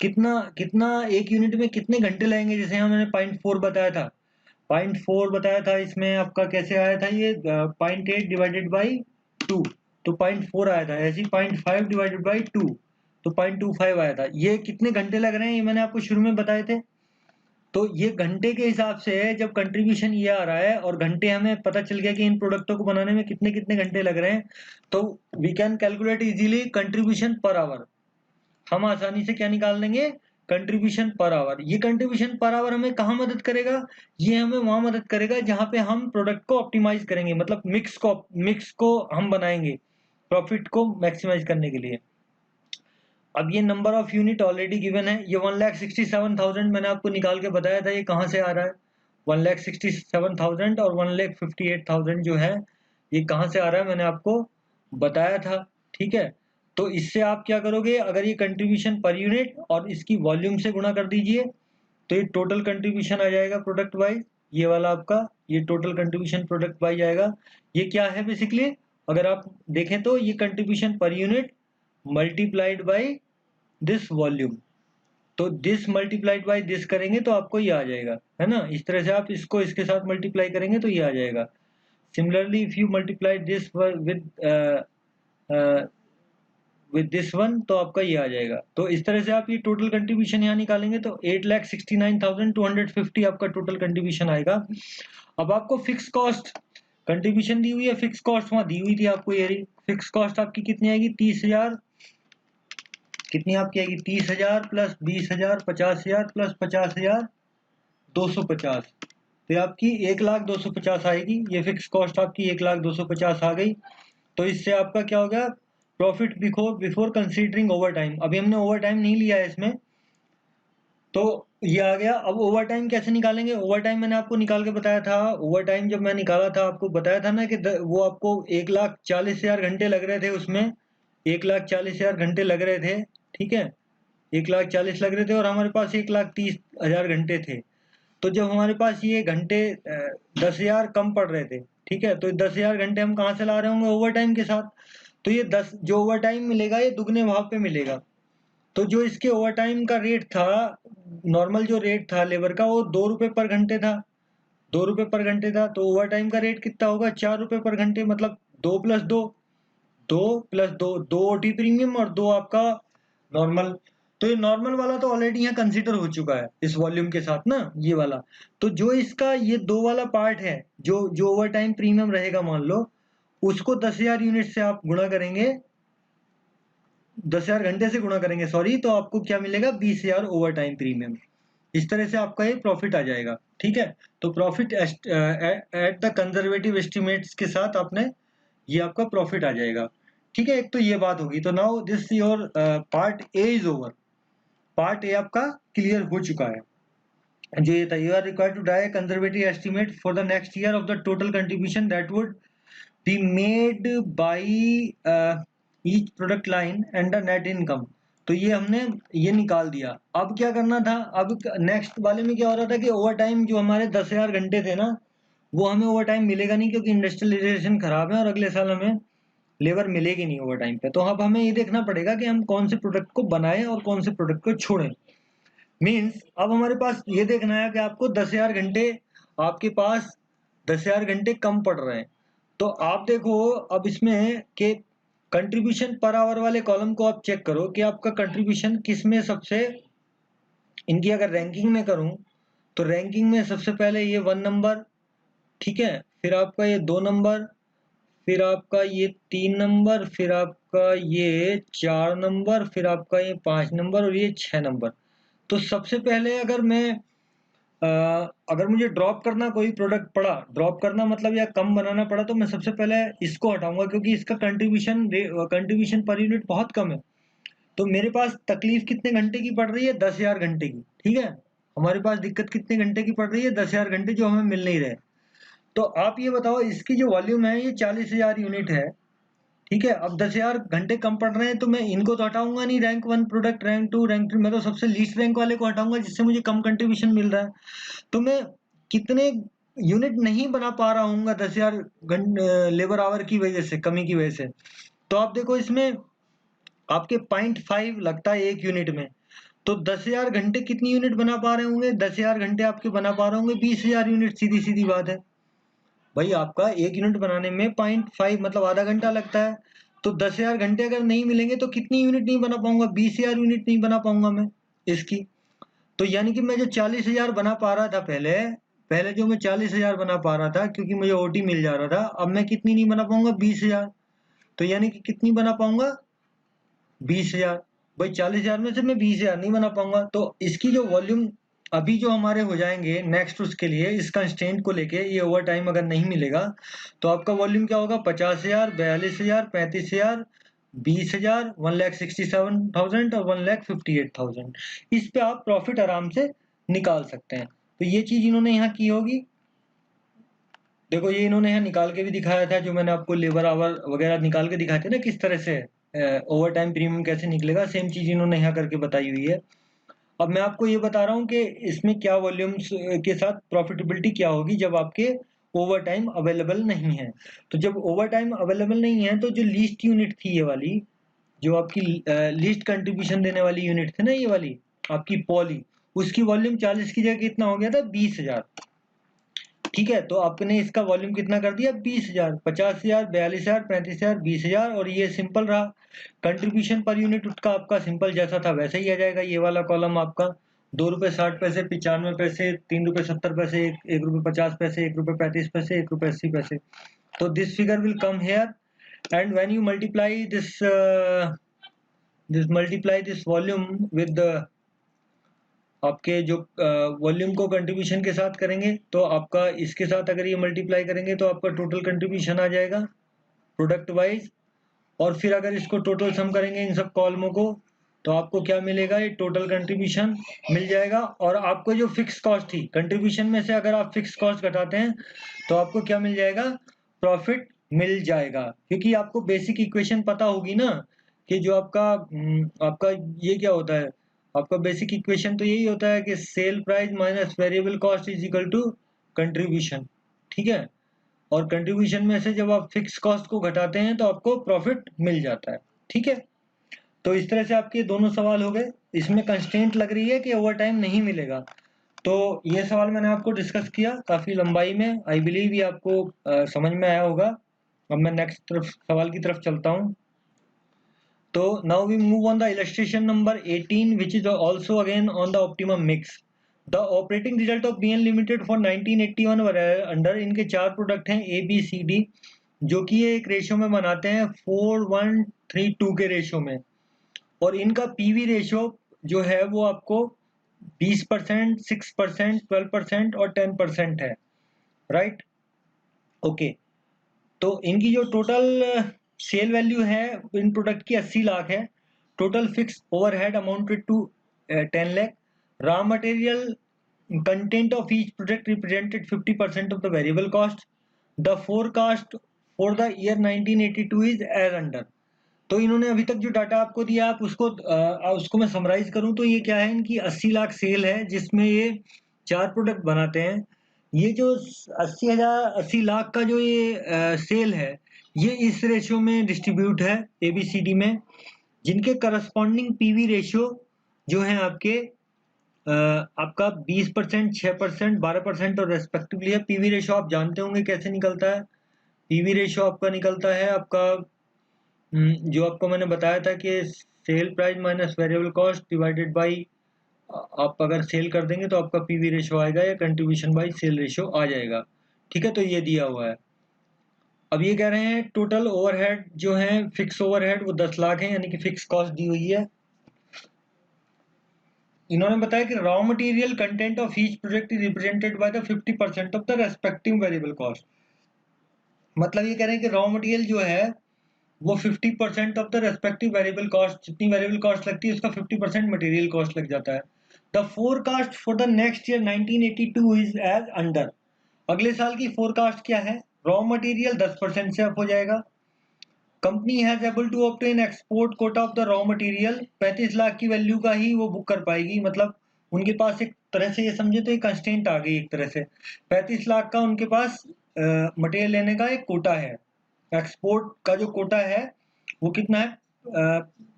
कितना कितना एक यूनिट में कितने घंटे लगेंगे, जैसे यहाँ मैंने 0.4 बताया था, 0.4 बताया था, इसमें आपका कैसे आया था ये 0.8 डिवाइडेड बाई 2, तो 0.4 आया था। ऐसे ही 0.5 डिवाइडेड बाई 2, तो 0.25 आया था। ये कितने घंटे लग रहे हैं ये मैंने आपको शुरू में बताए थे। तो ये घंटे के हिसाब से है, जब कंट्रीब्यूशन ये आ रहा है और घंटे हमें पता चल गया कि इन प्रोडक्टों को बनाने में कितने कितने घंटे लग रहे हैं, तो we can calculate easily contribution per hour. हम आसानी से क्या निकाल देंगे, कंट्रीब्यूशन पर आवर। ये कंट्रीब्यूशन पर आवर हमें कहाँ मदद करेगा? ये हमें वहां मदद करेगा जहां पे हम प्रोडक्ट को ऑप्टिमाइज करेंगे, मतलब मिक्स को हम बनाएंगे प्रॉफिट को मैक्सिमाइज करने के लिए। अब ये number of unit already given है, ये 1,67,000 मैंने आपको निकाल के बताया था, ये कहाँ से आ रहा है? 1,67,000 और 1,58,000 जो है ये कहाँ से आ रहा है मैंने आपको बताया था। ठीक है, तो इससे आप क्या करोगे, अगर ये कंट्रीब्यूशन पर यूनिट और इसकी वॉल्यूम से गुणा कर दीजिए तो ये टोटल कंट्रीब्यूशन आ जाएगा प्रोडक्ट वाइज। ये वाला आपका ये टोटल कंट्रीब्यूशन प्रोडक्ट वाइज आएगा। ये क्या है बेसिकली, अगर आप देखें तो ये contribution per unit multiplied by this volume. तो दिस मल्टीप्लाइड बाय दिस करेंगे तो आपको ये आ जाएगा, है ना। इस तरह से आप इसको इसके साथ मल्टीप्लाई करेंगे तो ये आ जाएगा। Similarly if you multiply this with this one तो आपका ये आ जाएगा। तो इस तरह से आप ये टोटल कंट्रीब्यूशन यहाँ निकालेंगे तो 8,69,250 आपका टोटल कंट्रीब्यूशन आएगा। अब आपको फिक्स कॉस्ट कंट्रीब्यूशन दी हुई है, फिक्स कॉस्ट वहां दी हुई थी आपको, ये फिक्स कॉस्ट आपकी कितनी आएगी? 30,000 कितनी आपकी आएगी? 30,000 प्लस 20,000 50,000 प्लस 50,000 250। तो ये आपकी 1,02,50 आएगी। ये फिक्स कॉस्ट आपकी 1,02,50 आ गई। तो इससे आपका क्या हो गया? Profit before considering over time. अभी हमने ओवर टाइम नहीं लिया है इसमें, तो ये आ गया। अब ओवर टाइम कैसे निकालेंगे? ओवर टाइम मैंने आपको निकाल के बताया था। ओवर टाइम जब मैं निकाला था आपको बताया था ना कि वो आपको 1,40,000 घंटे लग रहे थे, उसमें 1,40,000 घंटे लग रहे थे। ठीक है, 1,40,000 लग रहे थे और हमारे पास 1,30,000 घंटे थे। तो जब हमारे पास ये घंटे 10,000 कम पड़ रहे थे, ठीक है, तो 10,000 घंटे हम कहाँ से ला रहे होंगे? ओवर टाइम के साथ। तो ये 10 जो ओवर टाइम मिलेगा ये दुगने भाव पे मिलेगा। तो जो इसके ओवर टाइम का रेट था, नॉर्मल जो रेट था लेबर का, वो 2 रुपए पर घंटे था। 2 रुपए पर घंटे था, तो ओवर टाइम का रेट कितना होगा? 4 रुपए पर घंटे, मतलब 2 प्लस 2, 2 प्लस 2, 2 ओटी प्रीमियम और 2 आपका नॉर्मल। तो ये नॉर्मल वाला तो ऑलरेडी यहाँ कंसीडर हो चुका है इस वॉल्यूम के साथ ना, ये वाला। तो जो इसका ये 2 वाला पार्ट है, जो जो ओवर टाइम प्रीमियम रहेगा मान लो, उसको 10,000 यूनिट से आप गुणा करेंगे, 10,000 घंटे से गुणा करेंगे सॉरी, तो आपको क्या मिलेगा? 20,000 ओवर टाइम प्रीमियम। इस तरह से आपका ये प्रॉफिट आ जाएगा। ठीक है, तो profit at the conservative estimates के साथ आपने ये आपका प्रॉफिट आ जाएगा। ठीक है, एक तो ये बात होगी। तो now this your part A is over. Part A आपका क्लियर हो चुका है। जो ये था, you are required to derive conservative estimate for the next year of the total contribution that would be made by each product line and the net income. तो ये हमने ये निकाल दिया। अब क्या करना था? अब नेक्स्ट वाले में क्या हो रहा था कि ओवर टाइम जो हमारे 10,000 घंटे थे ना, वो हमें ओवर टाइम मिलेगा नहीं, क्योंकि इंडस्ट्रियलाइजेशन खराब है और अगले साल हमें लेबर मिलेगी नहीं ओवर टाइम पे। तो अब हमें ये देखना पड़ेगा कि हम कौन से प्रोडक्ट को बनाएं और कौन से प्रोडक्ट को छोड़ें। मीन्स अब हमारे पास ये देखना है कि आपको 10,000 घंटे, आपके पास 10,000 घंटे कम पड़ रहे हैं। तो आप देखो अब इसमें कि कंट्रीब्यूशन पर आवर वाले कॉलम को आप चेक करो कि आपका कंट्रीब्यूशन किस में सबसे, इनकी अगर रैंकिंग में करूं तो रैंकिंग में सबसे पहले ये 1 नंबर, ठीक है, फिर आपका ये 2 नंबर, फिर आपका ये 3 नंबर, फिर आपका ये 4 नंबर, फिर आपका ये 5 नंबर और ये 6 नंबर। तो सबसे पहले अगर मैं अगर मुझे ड्रॉप करना कोई प्रोडक्ट पड़ा, ड्रॉप करना मतलब या कम बनाना पड़ा, तो मैं सबसे पहले इसको हटाऊंगा, क्योंकि इसका कंट्रीब्यूशन पर यूनिट बहुत कम है। तो मेरे पास तकलीफ कितने घंटे की पड़ रही है? 10,000 घंटे की। ठीक है, हमारे पास दिक्कत कितने घंटे की पड़ रही है? 10,000 घंटे जो हमें मिल नहीं रहे। तो आप ये बताओ, इसकी जो वॉल्यूम है ये 40,000 यूनिट है। ठीक है, अब 10,000 घंटे कम पड़ रहे हैं तो मैं इनको तो हटाऊंगा नहीं, रैंक 1 प्रोडक्ट, रैंक 2, रैंक 3, मैं तो सबसे लीस्ट रैंक वाले को हटाऊंगा जिससे मुझे कम कंट्रीब्यूशन मिल रहा है। तो मैं कितने यूनिट नहीं बना पा रहा हूँ 10,000 लेबर आवर की वजह से, कमी की वजह से। तो आप देखो इसमें आपके 0.5 लगता है एक यूनिट में। तो 10,000 घंटे कितनी यूनिट बना पा रहे होंगे? 10,000 घंटे आपके बना पा रहे होंगे 20,000 यूनिट। सीधी सीधी बात है भाई, आपका एक यूनिट बनाने में 0.5 मतलब आधा घंटा लगता है। तो 10,000 घंटे अगर नहीं मिलेंगे तो कितनी यूनिट नहीं बना पाऊंगा? 20,000 यूनिट नहीं बना पाऊंगा मैं इसकी। तो यानी कि मैं जो 40,000 बना पा रहा था पहले, पहले जो मैं 40,000 बना पा रहा था क्योंकि मुझे ओटी मिल जा रहा था, अब मैं कितनी नहीं बना पाऊंगा? 20,000। तो यानी कि कितनी बना पाऊंगा? 20,000। भाई 40,000 में से मैं 20,000 नहीं बना पाऊंगा, तो इसकी जो वॉल्यूम अभी जो हमारे हो जाएंगे नेक्स्ट, उसके लिए इस कंस्ट्रेंट को लेके ये ओवर टाइम अगर नहीं मिलेगा तो आपका वॉल्यूम क्या होगा, 50,000, 42,000, 35,000, 20,000, 1,67,000 और 1,58,000। इस पे आप प्रॉफिट आराम से निकाल सकते हैं। तो ये चीज इन्होंने यहाँ की होगी। देखो ये इन्होंने यहाँ निकाल के भी दिखाया था, जो मैंने आपको लेबर आवर वगैरह निकाल के दिखाए थे ना, किस तरह से ओवर टाइम प्रीमियम कैसे निकलेगा, सेम चीज इन्होंने यहाँ करके बताई हुई है। अब मैं आपको ये बता रहा हूँ कि इसमें क्या वॉल्यूम्स के साथ प्रॉफिटेबिलिटी क्या होगी जब आपके ओवर टाइम अवेलेबल नहीं है। तो जब ओवर टाइम अवेलेबल नहीं है तो जो लीस्ट यूनिट थी ये वाली, जो आपकी लीस्ट कंट्रीब्यूशन देने वाली यूनिट थी ना ये वाली आपकी पॉली, उसकी वॉल्यूम 40 की जगह कितना हो गया था, 20,000। ठीक है, तो आपने इसका वॉल्यूम कितना कर दिया, 20,000, 50,000, 42,000, 35,000, 20,000, और ये सिंपल रहा। कंट्रीब्यूशन पर यूनिट उसका आपका सिंपल जैसा था वैसे ही आ जाएगा। ये वाला कॉलम आपका 2 रुपए 60 पैसे, 95 पैसे, 3 रुपए 70 पैसे, 1 रुपए 50 पैसे, 1 रुपए 35 पैसे, 1 रुपए 80 पैसे। तो this figure will come here, and when you multiply this volume with आपके जो वॉल्यूम को कंट्रीब्यूशन के साथ करेंगे, तो आपका इसके साथ अगर ये मल्टीप्लाई करेंगे तो आपका टोटल कंट्रीब्यूशन आ जाएगा प्रोडक्ट वाइज। और फिर अगर इसको टोटल सम करेंगे इन सब कॉलमों को, तो आपको क्या मिलेगा, ये टोटल कंट्रीब्यूशन मिल जाएगा। और आपको जो फिक्स कॉस्ट थी कंट्रीब्यूशन में से, अगर आप फिक्स कॉस्ट घटाते हैं तो आपको क्या मिल जाएगा, प्रॉफिट मिल जाएगा। क्योंकि आपको बेसिक इक्वेशन पता होगी ना, कि जो आपका ये क्या होता है, आपका बेसिक इक्वेशन तो यही होता है कि sale price minus variable cost is equal to contribution. ठीक है, और कंट्रीब्यूशन में से जब आप फिक्स कॉस्ट को घटाते हैं तो आपको प्रॉफिट मिल जाता है। ठीक है, तो इस तरह से आपके दोनों सवाल हो गए। इसमें कंस्ट्रेंट लग रही है कि ओवर टाइम नहीं मिलेगा, तो ये सवाल मैंने आपको डिस्कस किया काफी लंबाई में। आई बिलीव ये आपको समझ में आया होगा। अब मैं नेक्स्ट तरफ सवाल की तरफ चलता हूँ। तो now we move on the illustration number 18, which is also again on the optimum mix. The operating result of BN Limited for 1981 under इनके 4 प्रोडक्ट हैं A B C D, जो कि ये एक रेशियो में बनाते हैं 4:1:3:2 के रेशियो में। और इनका पीवी रेशियो जो है वो आपको 20%, 6%, 12% और 10% है। Right, okay. तो इनकी जो टोटल सेल वैल्यू है इन प्रोडक्ट की 80 लाख है। Total fix overhead amounted to 10 lakh. Raw material content of each product represented 50% of the variable cost. The forecast for the year 1982 is as under. तो इन्होंने अभी तक जो डाटा आपको दिया, आप उसको मैं समराइज करूं तो ये क्या है, इनकी 80 लाख सेल है जिसमें ये 4 प्रोडक्ट बनाते हैं। ये जो 80 लाख का जो ये सेल है, ये इस रेशियो में डिस्ट्रीब्यूट है एबीसीडी में, जिनके करस्पॉन्डिंग पीवी रेशियो जो है आपका 20%, 6%, 12% और रेस्पेक्टिवली है। पीवी रेशियो आप जानते होंगे कैसे निकलता है। पीवी रेशियो आपका निकलता है आपका जो आपको मैंने बताया था कि sale price minus variable cost divided by, आप अगर सेल कर देंगे तो आपका पीवी रेशियो आएगा या कंट्रीब्यूशन बाई सेल रेशियो आ जाएगा। ठीक है, तो ये दिया हुआ है। अब ये कह रहे हैं टोटल ओवरहेड जो है, फिक्स ओवरहेड वो 10 लाख है, यानी कि फिक्स कॉस्ट दी हुई है। इन्होंने बताया कि raw material content of each product is represented by the 50% of the respective variable cost. मतलब ये कह रहे हैं कि रॉ मटेरियल जो है वो 50% of the respective variable cost, जितनी वेरिएबल कॉस्ट लगती है उसका 50% मटेरियल कॉस्ट लग जाता है। The forecast for the next year 1982 is as under. अगले साल की फोरकास्ट क्या है, रॉ मटेरियल 10% से अप हो जाएगा। Company has able to obtain export quota of the raw material, 35 lakh की वैल्यू का ही वो बुक कर पाएगी। मतलब उनके पास एक तरह से ये समझे तो एक कंस्टेंट आ गई एक तरह से, 35 लाख का उनके पास मटेरियल लेने का एक कोटा है। एक्सपोर्ट का जो कोटा है वो कितना है,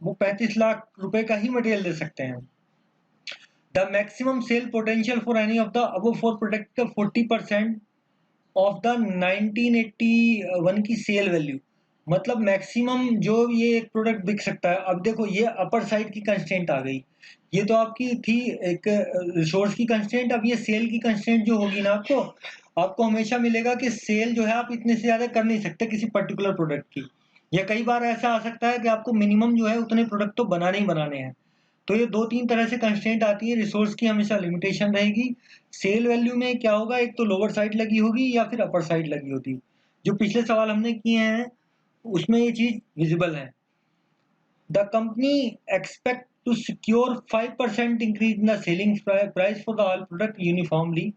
वो 35 लाख रुपए का ही मटेरियल दे सकते हैं। The maximum sale potential for any of the above 4 product का 40% ऑफ द 1981 की सेल वैल्यू। मतलब मैक्सिमम जो ये एक प्रोडक्ट बिक सकता है। अब देखो ये अपर साइड की कंस्ट्रेंट आ गई, ये तो आपकी थी एक रिसोर्स की कंस्ट्रेंट। अब ये सेल की कंस्ट्रेंट जो होगी ना, आपको हमेशा मिलेगा कि सेल जो है आप इतने से ज्यादा कर नहीं सकते किसी पर्टिकुलर प्रोडक्ट की। या कई बार ऐसा आ सकता है कि आपको मिनिमम जो है उतने प्रोडक्ट तो बनाने ही बनाने हैं। तो ये 2-3 तरह से कंस्ट्रेंट आती है, रिसोर्स की हमेशा लिमिटेशन रहेगी। सेल वैल्यू में क्या होगा, एक तो लोअर साइड लगी होगी या फिर अपर साइड लगी होती। जो पिछले सवाल हमने किए हैं उसमें ये चीज विजिबल है। The company expect to secure 5% increase in the selling price for the all product uniformly.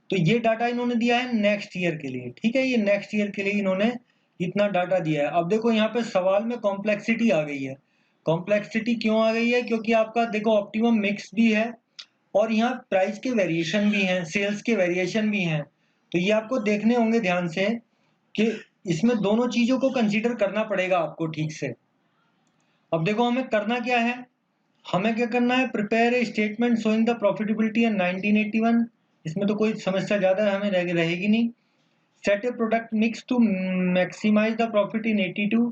तो ये डाटा इन्होंने दिया है नेक्स्ट ईयर के लिए, ठीक है, ये नेक्स्ट ईयर के लिए इन्होंने इतना डाटा दिया है। अब देखो यहाँ पे सवाल में कॉम्प्लेक्सिटी आ गई है। कॉम्प्लेक्सिटी क्यों आ गई है, क्योंकि आपका देखो ऑप्टिमम मिक्स भी है और यहाँ प्राइस के वेरिएशन भी हैं, सेल्स के वेरिएशन भी हैं। तो ये आपको देखने होंगे ध्यान से कि इसमें दोनों चीजों को कंसीडर करना पड़ेगा आपको ठीक से। अब देखो हमें करना क्या है, हमें क्या करना है, prepare a statement showing the profitability in 1981। इसमें तो कोई समस्या ज्यादा हमें रहेगी नहीं। Set a product mix to maximise the profit in 82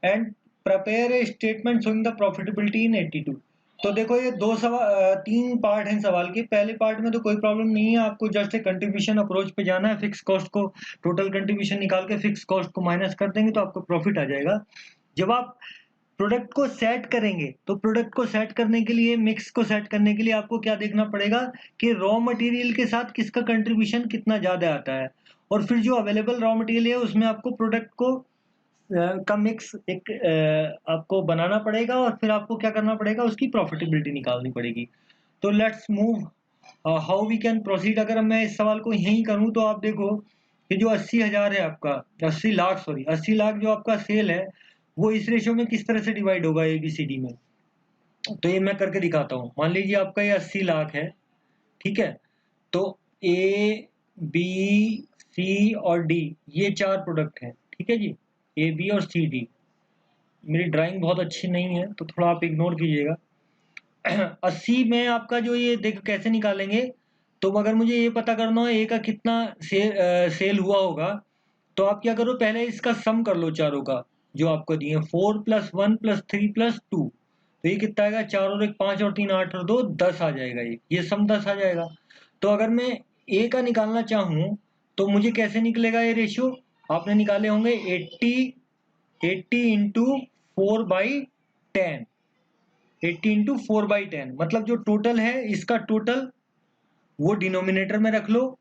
and prepare a statement showing the profitability in 82। तो देखो ये तीन पार्ट हैं सवाल के। पहले पार्ट में तो कोई प्रॉब्लम नहीं है, आपको जस्ट एक कंट्रीब्यूशन अप्रोच पे जाना है। फिक्स कॉस्ट को, टोटल कंट्रीब्यूशन निकाल के फिक्स कॉस्ट को माइनस कर देंगे तो आपको प्रॉफिट आ जाएगा। जब आप प्रोडक्ट को सेट करेंगे तो प्रोडक्ट को सेट करने के लिए, मिक्स को सेट करने के लिए आपको क्या देखना पड़ेगा कि रॉ मटेरियल के साथ किसका कंट्रीब्यूशन कितना ज्यादा आता है, और फिर जो अवेलेबल रॉ मटेरियल है उसमें आपको प्रोडक्ट को का मिक्स एक आपको बनाना पड़ेगा और फिर आपको क्या करना पड़ेगा, उसकी प्रॉफिटेबिलिटी निकालनी पड़ेगी। तो let's move how we can proceed. अगर मैं इस सवाल को यहीं करूं तो आप देखो कि जो 80,000 है आपका, 80 लाख जो आपका सेल है वो इस रेशियो में किस तरह से डिवाइड होगा ABCD में। तो ये मैं करके दिखाता हूँ। मान लीजिए आपका ये 80 लाख है, ठीक है। तो A B C और D ये 4 प्रोडक्ट हैं, ठीक है जी, A B और C D। मेरी ड्राइंग बहुत अच्छी नहीं है तो थोड़ा आप इग्नोर कीजिएगा। 80 में आपका जो ये देख कैसे निकालेंगे, तो अगर मुझे ये पता करना हो ए का कितना सेल हुआ होगा, तो आप क्या करो, पहले इसका सम कर लो चारों का जो आपको दिए, 4+1+3+2। तो ये कितना आएगा, 4 और 1 5 और 3 8 और 2 10 आ जाएगा। ये सम 10 आ जाएगा। तो अगर मैं ए का निकालना चाहूँ तो मुझे कैसे निकलेगा ये रेशियो, आपने निकाले होंगे 80 इंटू 4/10। 80 इंटू 4/10 मतलब जो टोटल है इसका टोटल वो डिनोमिनेटर में रख लो,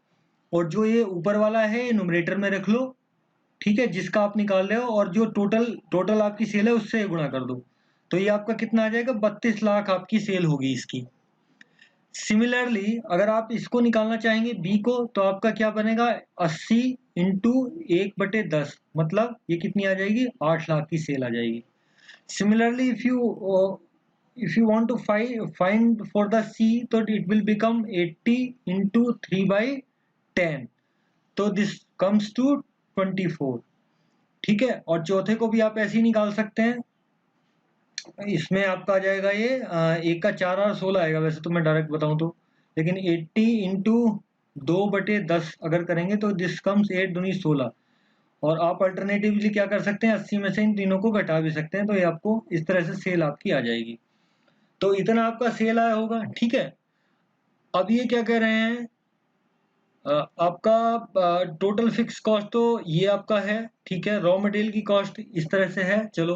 और जो ये ऊपर वाला है ये नुमरेटर में रख लो, ठीक है, जिसका आप निकाल रहे हो, और जो टोटल टोटल आपकी सेल है उससे गुणा कर दो। तो ये आपका कितना आ जाएगा, 32 लाख आपकी सेल होगी इसकी। सिमिलरली अगर आप इसको निकालना चाहेंगे बी को, तो आपका क्या बनेगा, 80 इंटू 1/10 मतलब ये कितनी आ जाएगी, 8 लाख की सेल आ जाएगी। Similarly, if you want to find for the C, so it will become 80 into 3/10. तो this comes to 24, ठीक है। और चौथे को भी आप ऐसे ही निकाल सकते हैं। इसमें आपका आ जाएगा ये एक का 4 और 16 आएगा वैसे तो मैं डायरेक्ट बताऊं तो, लेकिन 80 इंटू 2/10 अगर करेंगे तो दिस कम्स 8 दूनी 16। और आप अल्टरनेटिवली क्या कर सकते हैं, 80 में से इन तीनों को घटा भी सकते हैं, तो ये आपको इस तरह से सेल आपकी आ जाएगी। तो इतना आपका सेल आया होगा, ठीक है। अब ये क्या कह रहे हैं, आपका टोटल फिक्स कॉस्ट तो ये आपका है, ठीक है, रॉ मटेरियल की कॉस्ट इस तरह से है, चलो।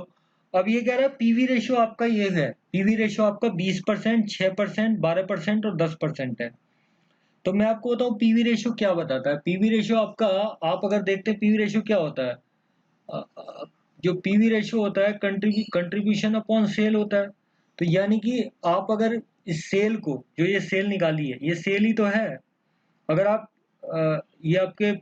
अब ये कह रहा है पीवी रेशियो आपका ये है, पीवी रेशियो आपका 20%, 6%, 12% और 10% है। तो मैं आपको बताऊं पीवी रेशियो क्या बताता है। पीवी रेशियो आपका, आप अगर देखते हैं पीवी रेशियो क्या होता है, जो पीवी रेशियो होता है कंट्रीब्यूशन अपॉन सेल होता है। तो यानी कि आप अगर इस सेल को, जो ये सेल निकाली है ये सेल ही तो है। अगर आप ये आपके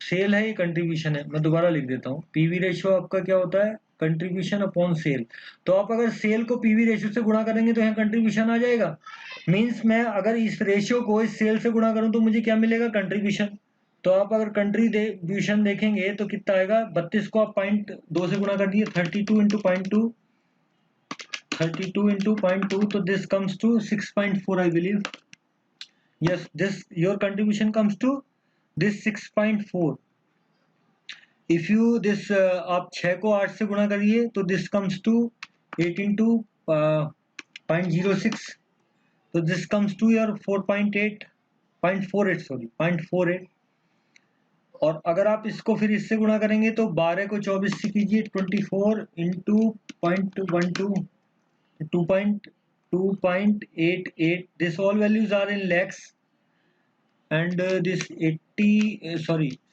सेल है, ये कंट्रीब्यूशन है। मैं दोबारा लिख देता हूँ, पीवी रेशियो आपका क्या होता है, कंट्रीब्यूशन अपॉन सेल। तो आप अगर सेल को पीवी रेशियो से गुणा करेंगे तो यहाँ कंट्रीब्यूशन आ जाएगा। मींस मैं अगर इस रेशियो को इस सेल से गुणा करूं तो मुझे क्या मिलेगा, कंट्रीब्यूशन। तो आप अगर कंट्रीब्यूशन देखेंगे तो कितना आएगा, 32 को आप 0.2 से गुणा कर दिए, 32 इंटू 0.2, 32 इंटू 0.2, तो this comes to 6.4 I believe. Yes, this your contribution comes to this 6.4। If you this आप 6 को 8 से गुणा करिए तो दिस कम्स टू 8 इंटू 0.06, तो this comes to your 4.8, 0.48 sorry 0.48। और अगर आप इसको फिर इससे गुणा करेंगे तो 12 को 24 से कीजिए, 24 into 0.12 2.88. This all values are in lakhs, and this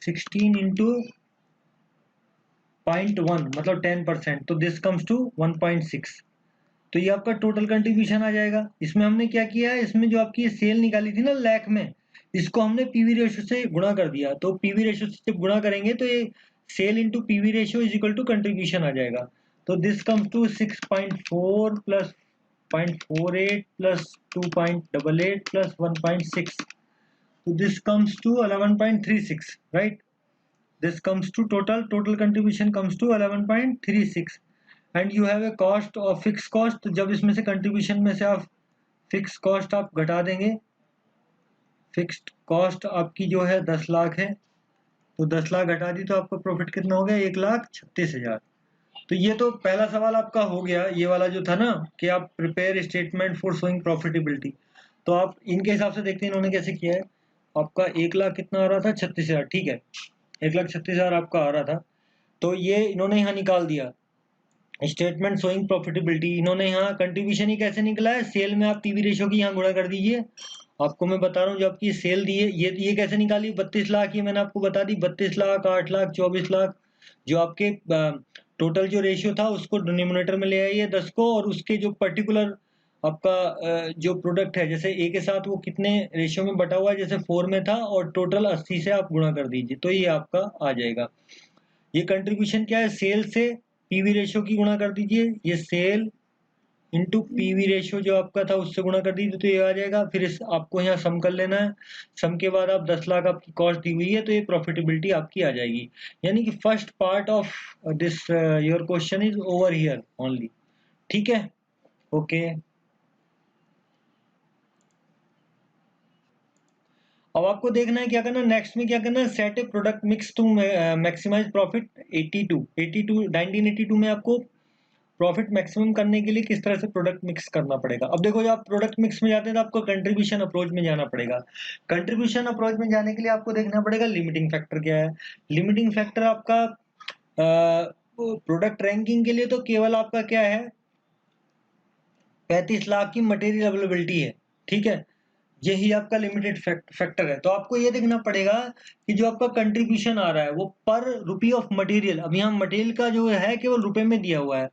16 into 0.1 मतलब 10%, तो this comes to 1.6. तो ये आपका टोटल कंट्रीब्यूशन आ जाएगा। इसमें हमने क्या किया है, इसमें जो आपकी सेल निकाली थी ना लाख में, इसको हमने पीवी रेशियो से गुणा कर दिया। तो पीवी रेशियो से जब गुणा करेंगे तो ये sale into PV ratio is equal to contribution आ जाएगा। तो this comes to 6.4 plus 0.48 plus 2.88 plus 1.6, तो this comes to 11.36, right. This comes to total contribution comes to 11.36, and you have a cost of fixed cost। तो जब इसमें से contribution में से आप fixed cost आप घटा देंगे, fixed cost आपकी जो है 10 लाख है, तो 10 लाख घटा दी तो आपका प्रॉफिट कितना हो गया, 1,36,000। तो ये तो पहला सवाल आपका हो गया, ये वाला जो था ना कि आप prepare statement for showing profitability. तो आप इनके हिसाब से देखते हैं इन्होंने कैसे किया है। आपका 1 लाख कितना आ रहा था, 36,000, ठीक है, 1,36,000 आपका आ रहा था। तो ये इन्होंने यहाँ निकाल दिया स्टेटमेंट शोइंग प्रॉफिटेबिलिटी। इन्होंने यहाँ कंट्रीब्यूशन ही कैसे निकला है, सेल में आप पीवी रेशियो की यहाँ गुणा कर दीजिए। आपको मैं बता रहा हूँ, जो आपकी सेल दी है ये कैसे निकाली, 32 लाख, ये मैंने आपको बता दी, 32 लाख, 8 लाख, 24 लाख, जो आपके टोटल जो रेशियो था उसको डिनोमिनेटर में ले आइए 10 को, और उसके जो पर्टिकुलर आपका जो प्रोडक्ट है, जैसे ए के साथ वो कितने रेशियो में बटा हुआ है, जैसे 4 में था, और टोटल 80 से आप गुणा कर दीजिए, तो ये आपका आ जाएगा। ये कंट्रीब्यूशन क्या है, सेल से पीवी रेशियो की गुणा कर दीजिए, ये सेल इंटू पीवी रेशियो जो आपका था उससे गुणा कर दीजिए, तो ये आ जाएगा। फिर इस आपको यहाँ सम कर लेना है, सम के बाद आप 10 लाख आपकी कॉस्ट दी हुई है, तो ये प्रॉफिटेबिलिटी आपकी आ जाएगी। यानी कि first part of this your question is over here only, ठीक है, ओके। अब आपको देखना है क्या करना, नेक्स्ट में क्या करना है, set a product mix to maximise profit. 1982 में आपको प्रॉफिट मैक्सिमम करने के लिए किस तरह से प्रोडक्ट मिक्स करना पड़ेगा। अब देखो, जब आप प्रोडक्ट मिक्स में जाते हैं तो आपको कंट्रीब्यूशन अप्रोच में जाना पड़ेगा। कंट्रीब्यूशन अप्रोच में जाने के लिए आपको देखना पड़ेगा लिमिटिंग फैक्टर क्या है। लिमिटिंग फैक्टर आपका प्रोडक्ट रैंकिंग के लिए तो केवल आपका क्या है, 35 लाख की मटेरियल अवेलेबिलिटी है, ठीक है, यही आपका लिमिटेड फैक्टर है। तो आपको ये देखना पड़ेगा कि जो आपका कंट्रीब्यूशन आ रहा है वो पर रुपी ऑफ मटेरियल, अब यहाँ मटेरियल का जो है केवल रुपए में दिया हुआ है,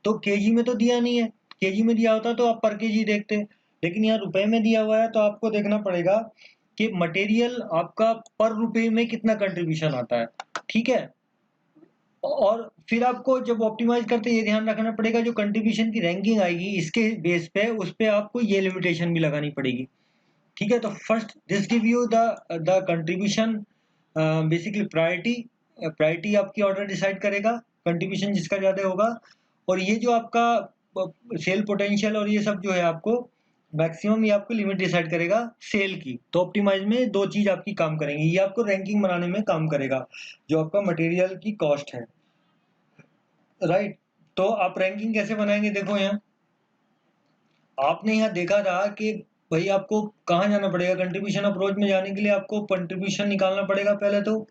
तो केजी में तो दिया नहीं है, केजी में दिया होता तो आप पर केजी देखते, लेकिन यहाँ रुपए में दिया हुआ है, तो आपको देखना पड़ेगा कि मटेरियल आपका पर रुपए में कितना कंट्रीब्यूशन आता है, ठीक है। और फिर आपको जब ऑप्टिमाइज करते ये ध्यान रखना पड़ेगा, जो कंट्रीब्यूशन की रैंकिंग आएगी इसके बेस पे, उस पे आपको ये लिमिटेशन भी लगानी पड़ेगी, ठीक है। तो first this give you the contribution, basically priority आपकी ऑर्डर डिसाइड करेगा, कंट्रीब्यूशन जिसका ज्यादा होगा। और ये जो आपका सेल पोटेंशियल और ये सब जो है आपको मैक्सिमम, ये आपको लिमिट डिसाइड करेगा सेल की। तो ऑप्टिमाइज में दो चीज आपकी काम करेंगी, ये आपको रैंकिंग बनाने में काम करेगा, जो आपका मटेरियल की कॉस्ट है, राइट। तो आप रैंकिंग कैसे बनाएंगे, देखो यहाँ आपने यहाँ देखा था कि भाई आपको कहाँ जाना पड़ेगा, कंट्रीब्यूशन अप्रोच में जाने के लिए आपको कंट्रीब्यूशन निकालना पड़ेगा पहले तो,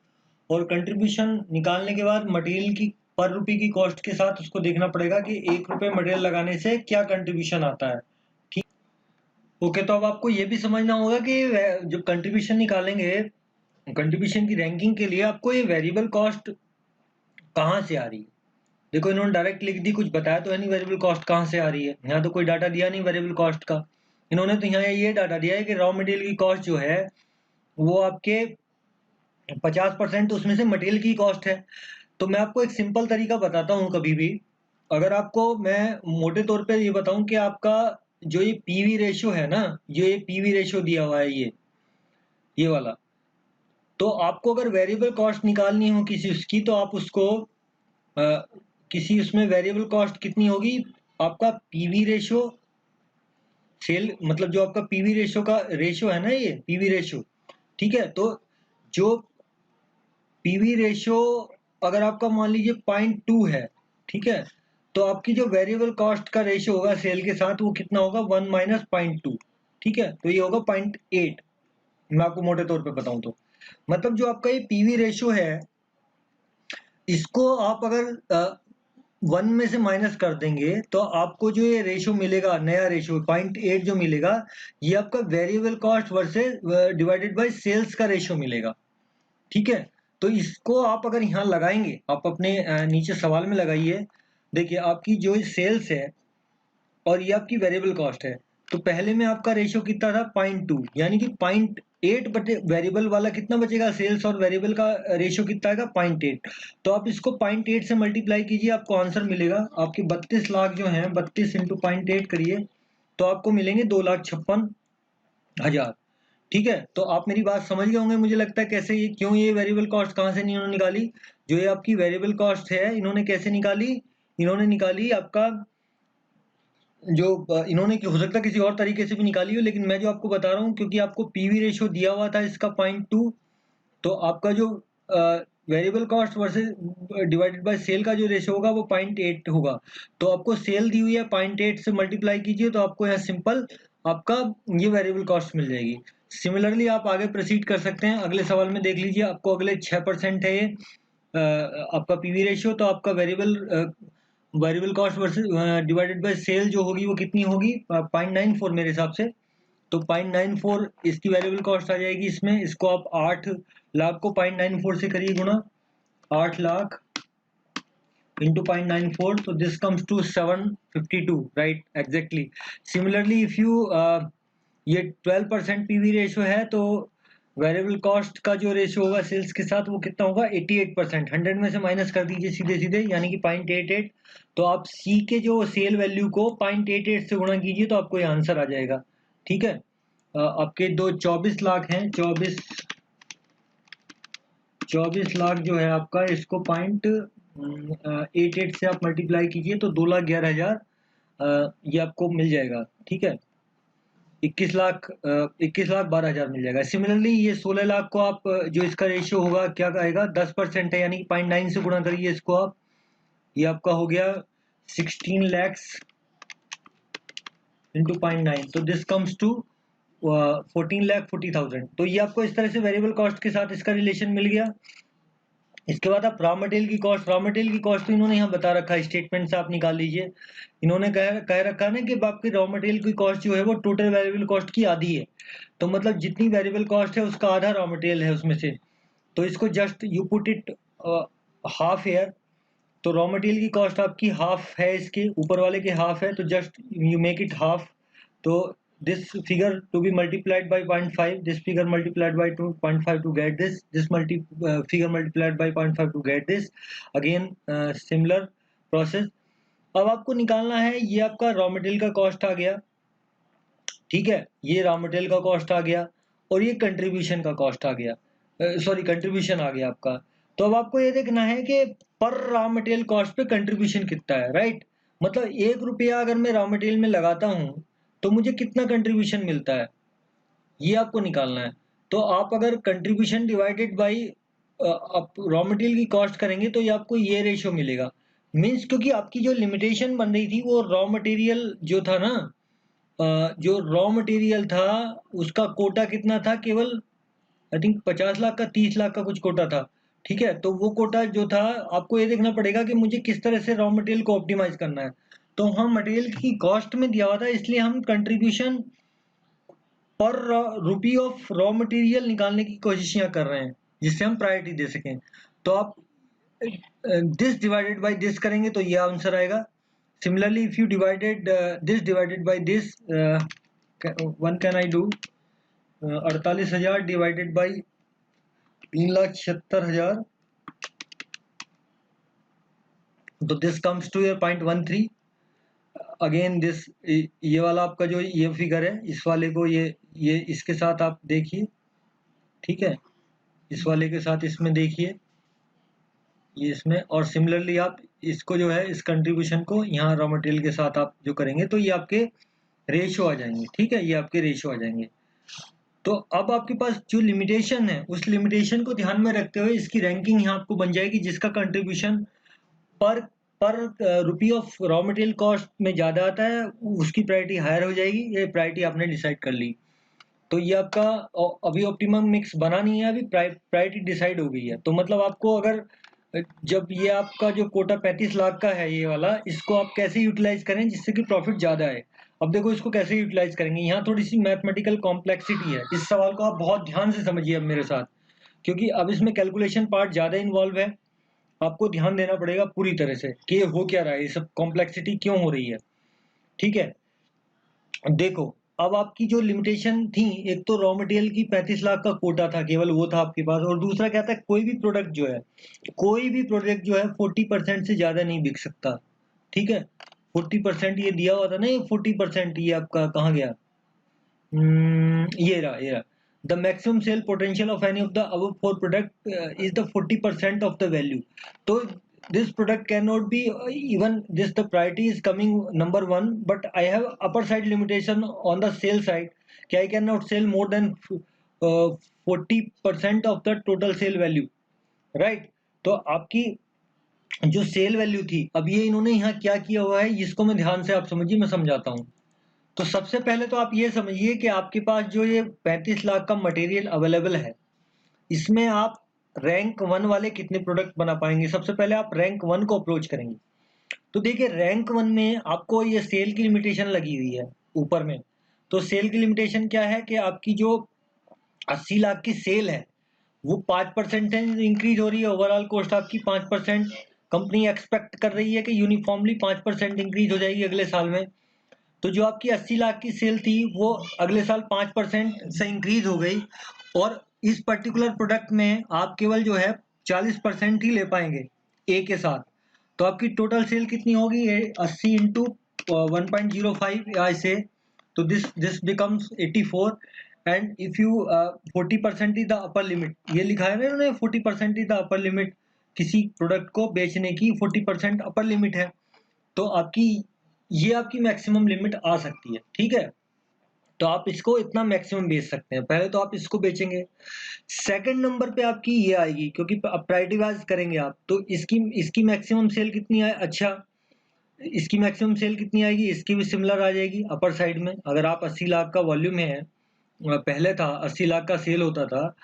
और कंट्रीब्यूशन निकालने के बाद मटेरियल की पर रुपए की कॉस्ट के साथ उसको देखना पड़ेगा कि 1 रुपए मटेरियल लगाने से क्या कंट्रीब्यूशन आता है, ठीक। ओके, तो अब आपको ये भी समझना होगा कि जो कंट्रीब्यूशन निकालेंगे कंट्रीब्यूशन की रैंकिंग के लिए, आपको ये वेरिएबल कॉस्ट कहाँ से आ रही है। देखो इन्होंने डायरेक्ट लिख दी, कुछ बताया तो है नहीं वेरिएबल कॉस्ट कहाँ से आ रही है, यहाँ तो कोई डाटा दिया नहीं वेरिएबल कॉस्ट का। इन्होंने तो यहाँ ये डाटा दिया है कि रॉ मटेरियल की कॉस्ट जो है वो आपके 50% उसमें से मटेरियल की कॉस्ट है। तो मैं आपको एक सिंपल तरीका बताता हूँ, कभी भी अगर आपको मैं मोटे तौर पे ये बताऊं कि आपका जो ये पीवी रेशियो है ना, जो ये पीवी रेशियो दिया हुआ है ये वाला, तो आपको अगर वेरिएबल कॉस्ट निकालनी हो किसी उसकी, तो आप उसको किसी उसमें वेरिएबल कॉस्ट कितनी होगी, आपका पीवी रेशियो सेल, मतलब जो आपका पीवी रेशियो का रेशियो है ना, ये पीवी रेशियो, ठीक है। तो जो पीवी रेशियो अगर आपका मान लीजिए 0.2 है, ठीक है, तो आपकी जो वेरिएबल कॉस्ट का रेशियो होगा सेल के साथ वो कितना होगा, 1 - 0.2, ठीक है, तो ये होगा 0.8। मैं आपको मोटे तौर पे बताऊं तो मतलब जो आपका ये पीवी रेशियो है, इसको आप अगर 1 में से माइनस कर देंगे तो आपको जो ये रेशियो मिलेगा, नया रेशियो 0.8 जो मिलेगा, ये आपका variable cost versus divided by sales का रेशियो मिलेगा। ठीक है, तो इसको आप अगर यहाँ लगाएंगे, आप अपने नीचे सवाल में लगाइए, देखिए आपकी जो सेल्स है और ये आपकी वेरिएबल कॉस्ट है, तो पहले में आपका रेशियो कितना था 0.2, यानी कि 0.8 बटे वेरिएबल वाला कितना बचेगा, सेल्स और वेरिएबल का रेशियो कितना आएगा 0.8। तो आप इसको 0.8 से मल्टीप्लाई कीजिए, आपको आंसर मिलेगा आपके 32 लाख जो है, 32 इंटू 0.8 करिए तो आपको मिलेंगे 2,56,000। ठीक है, तो आप मेरी बात समझ गए होंगे मुझे लगता है, कैसे ये क्यों ये वेरिएबल कॉस्ट कहाँ से इन्होंने निकाली। जो ये आपकी वेरिएबल कॉस्ट है इन्होंने कैसे निकाली, इन्होंने निकाली आपका जो इन्होंने हो सकता है किसी और तरीके से भी निकाली हो, लेकिन मैं जो आपको बता रहा हूँ क्योंकि आपको पीवी रेशियो दिया हुआ था इसका 0.2, तो आपका जो variable cost versus divided by sale का जो रेशियो होगा वो 0.8 होगा। तो आपको सेल दी हुई है, 0.8 से मल्टीप्लाई कीजिए तो आपको यहाँ सिंपल आपका ये वेरिएबल कॉस्ट मिल जाएगी। सिमिलरली आप आगे प्रोसीड कर सकते हैं, अगले सवाल में देख लीजिए, आपको अगले 6% है ये आपका पीवी रेशियो, तो आपका variable cost versus divided by sale जो होगी वो कितनी होगी 0.94 मेरे हिसाब से। तो 0.94 इसकी वेरिएबल कॉस्ट आ जाएगी इसमें, इसको आप 8 लाख को 0.94 से करिए गुना, 8 lakh into 0.94, so this comes to 752, right, exactly. Similarly if you ये 12% पीवी रेशियो है, तो वेरिएबल कॉस्ट का जो रेशियो होगा सेल्स के साथ वो कितना होगा 88%। 100 में से माइनस कर दीजिए सीधे सीधे, यानी कि 0.88, तो आप सी के जो सेल वैल्यू को 0.88 से गुणा कीजिए तो आपको ये आंसर आ जाएगा। ठीक है, आपके 24 लाख हैं, 24 लाख जो है आपका, इसको 0.88 से आप मल्टीप्लाई कीजिए तो 2,11,000 ये आपको मिल जाएगा। ठीक है, 21,12,000 मिल जाएगा। सिमिलरली ये 16 लाख को आप जो इसका रेशियो होगा क्या आएगा, 10% है, यानी कि 0.9 से गुणा करिए इसको आप, ये आपका हो गया 16 lakhs इंटू 0.9, तो दिस कम्स टू 14,40,000। तो ये आपको इस तरह से वेरिएबल कॉस्ट के साथ इसका रिलेशन मिल गया। इसके बाद आप रॉ मटेरियल की कॉस्ट, रॉ मटेरियल की कॉस्ट तो इन्होंने यहाँ बता रखा है, स्टेटमेंट से आप निकाल लीजिए। इन्होंने कह रखा है ना कि आपकी रॉ मटेरियल की कॉस्ट जो है वो टोटल वेरिएबल कॉस्ट की आधी है, तो मतलब जितनी वेरिएबल कॉस्ट है उसका आधा रॉ मटेरियल है उसमें से, तो इसको just you put it half here, तो रॉ मटेरियल की कॉस्ट आपकी हाफ है, इसके ऊपर वाले के हाफ है, तो just you make it half. तो this figure to be multiplied by 0.5, this figure multiplied by 2.5 to get this figure multiplied by 0.5 to get this, again similar process। अब आपको निकालना है, ये आपका रॉ मटेरियल का कॉस्ट आ गया, ठीक है, ये रॉ मटेरियल का कॉस्ट आ गया और ये कंट्रीब्यूशन का कॉस्ट आ गया, सॉरी कंट्रीब्यूशन आ गया आपका। तो अब आपको ये देखना है कि पर रॉ मटेरियल कॉस्ट पे कंट्रीब्यूशन कितना है, राइट। मतलब 1 रुपया अगर मैं रॉ मटेरियल में लगाता हूँ तो मुझे कितना कंट्रीब्यूशन मिलता है, ये आपको निकालना है। तो आप अगर कंट्रीब्यूशन डिवाइडेड बाई आप रॉ मटेरियल की कॉस्ट करेंगे तो ये आपको ये रेशियो मिलेगा। मीन्स क्योंकि आपकी जो लिमिटेशन बन रही थी वो रॉ मटेरियल जो था ना, जो रॉ मटेरियल था उसका कोटा कितना था, केवल आई थिंक 50 लाख का 30 लाख का कुछ कोटा था। ठीक है, तो वो कोटा जो था आपको ये देखना पड़ेगा कि मुझे किस तरह से रॉ मटेरियल को ऑप्टिमाइज करना है। तो हम मटेरियल की कॉस्ट में दिया हुआ था, इसलिए हम कंट्रीब्यूशन पर रुपी ऑफ रॉ मटेरियल निकालने की कोशिश यहाँ कर रहे हैं, जिससे हम प्रायोरिटी दे सकें। तो आप दिस डिवाइडेड बाय दिस करेंगे तो ये आंसर आएगा। Similarly if you divided this divided by this, one can I do 48,000 divided by 3,76,000, तो this comes to 0.13। Again this ये वाला आपका जो ये फिगर है, इस वाले को ये इसके साथ आप देखिए, ठीक है, इस वाले के साथ इसमें देखिए, ये इसमें, और सिमिलरली आप इसको जो है इस कंट्रीब्यूशन को यहाँ रॉ मटेरियल के साथ आप जो करेंगे तो ये आपके रेशियो आ जाएंगे। ठीक है, ये आपके रेशियो आ जाएंगे। तो अब आपके पास जो लिमिटेशन है उस लिमिटेशन को ध्यान में रखते हुए इसकी रैंकिंग यहाँ आपको बन जाएगी, जिसका कंट्रीब्यूशन पर rupee of raw material cost में ज़्यादा आता है उसकी प्रायोरिटी हायर हो जाएगी। ये प्रायोरिटी आपने डिसाइड कर ली। तो ये आपका अभी ऑप्टिमम मिक्स बना नहीं है, अभी प्रायोरिटी डिसाइड हो गई है। तो मतलब आपको अगर जब ये आपका जो कोटा 35 लाख का है ये वाला, इसको आप कैसे यूटिलाइज करें जिससे कि प्रॉफिट ज्यादा है। अब देखो इसको कैसे यूटिलाइज करेंगे, यहाँ थोड़ी सी मैथमेटिकल कॉम्प्लेक्सिटी है। इस सवाल को आप बहुत ध्यान से समझिए अब मेरे साथ, क्योंकि अब इसमें कैलकुलेशन पार्ट ज्यादा इन्वॉल्व है। आपको ध्यान देना पड़ेगा पूरी तरह से कि ये हो क्या रहा है, ये सब कॉम्प्लेक्सिटी क्यों हो रही है। ठीक है, देखो अब आपकी जो लिमिटेशन थी, एक तो रॉ मटेरियल की 35 लाख का कोटा था, केवल वो था आपके पास, और दूसरा क्या था, कोई भी प्रोडक्ट जो है, कोई भी प्रोडक्ट जो है 40% से ज्यादा नहीं बिक सकता। ठीक है, 40% ये दिया हुआ था ना, ये 40% ये आपका कहाँ गया, ये रहा the maximum sale potential of any of the above four product is the 40% of the value. तो this product cannot be even this the priority is coming number one, but I have upper side limitation on the sale side कि I cannot sell more than 40% of the total sale value, right? तो आपकी जो cell value थी, अब ये इन्होंने यहाँ क्या किया हुआ है, इसको मैं ध्यान से आप समझिए, मैं समझाता हूँ। तो सबसे पहले तो आप ये समझिए कि आपके पास जो ये 35 लाख का मटेरियल अवेलेबल है, इसमें आप रैंक 1 वाले कितने प्रोडक्ट बना पाएंगे। सबसे पहले आप रैंक 1 को अप्रोच करेंगे। तो देखिए रैंक 1 में आपको ये सेल की लिमिटेशन लगी हुई है ऊपर में। तो सेल की लिमिटेशन क्या है कि आपकी जो 80 लाख की सेल है वो 5% इंक्रीज हो रही है, ओवरऑल कॉस्ट आपकी 5%। कंपनी एक्सपेक्ट कर रही है कि यूनिफॉर्मली 5% इंक्रीज हो जाएगी अगले साल में। तो जो आपकी 80 लाख की सेल थी वो अगले साल 5% से इंक्रीज हो गई, और इस पर्टिकुलर प्रोडक्ट में आप केवल जो है 40% ही ले पाएंगे ए के साथ। तो आपकी टोटल सेल कितनी होगी, 80 इंटू 1.05 या ऐसे, तो this becomes 84। And if you 40% is the upper limit, ये लिखा है ना इन्होंने, 40% इज द अपर लिमिट, किसी प्रोडक्ट को बेचने की 40% अपर लिमिट है। तो आपकी ये आपकी मैक्सिमम लिमिट आ सकती है। ठीक है, तो आप इसको इतना मैक्सिमम बेच सकते हैं, पहले तो आप इसको बेचेंगे। सेकंड नंबर पे आपकी ये आएगी, क्योंकि अब प्रायोरिटी वाइज करेंगे आप, तो इसकी इसकी मैक्सिमम सेल कितनी है, अच्छा इसकी मैक्सिमम सेल कितनी आएगी, इसकी भी सिमिलर आ जाएगी अपर साइड में। अगर आप 80 लाख का वॉल्यूम है, पहले था 80 लाख का सेल होता था,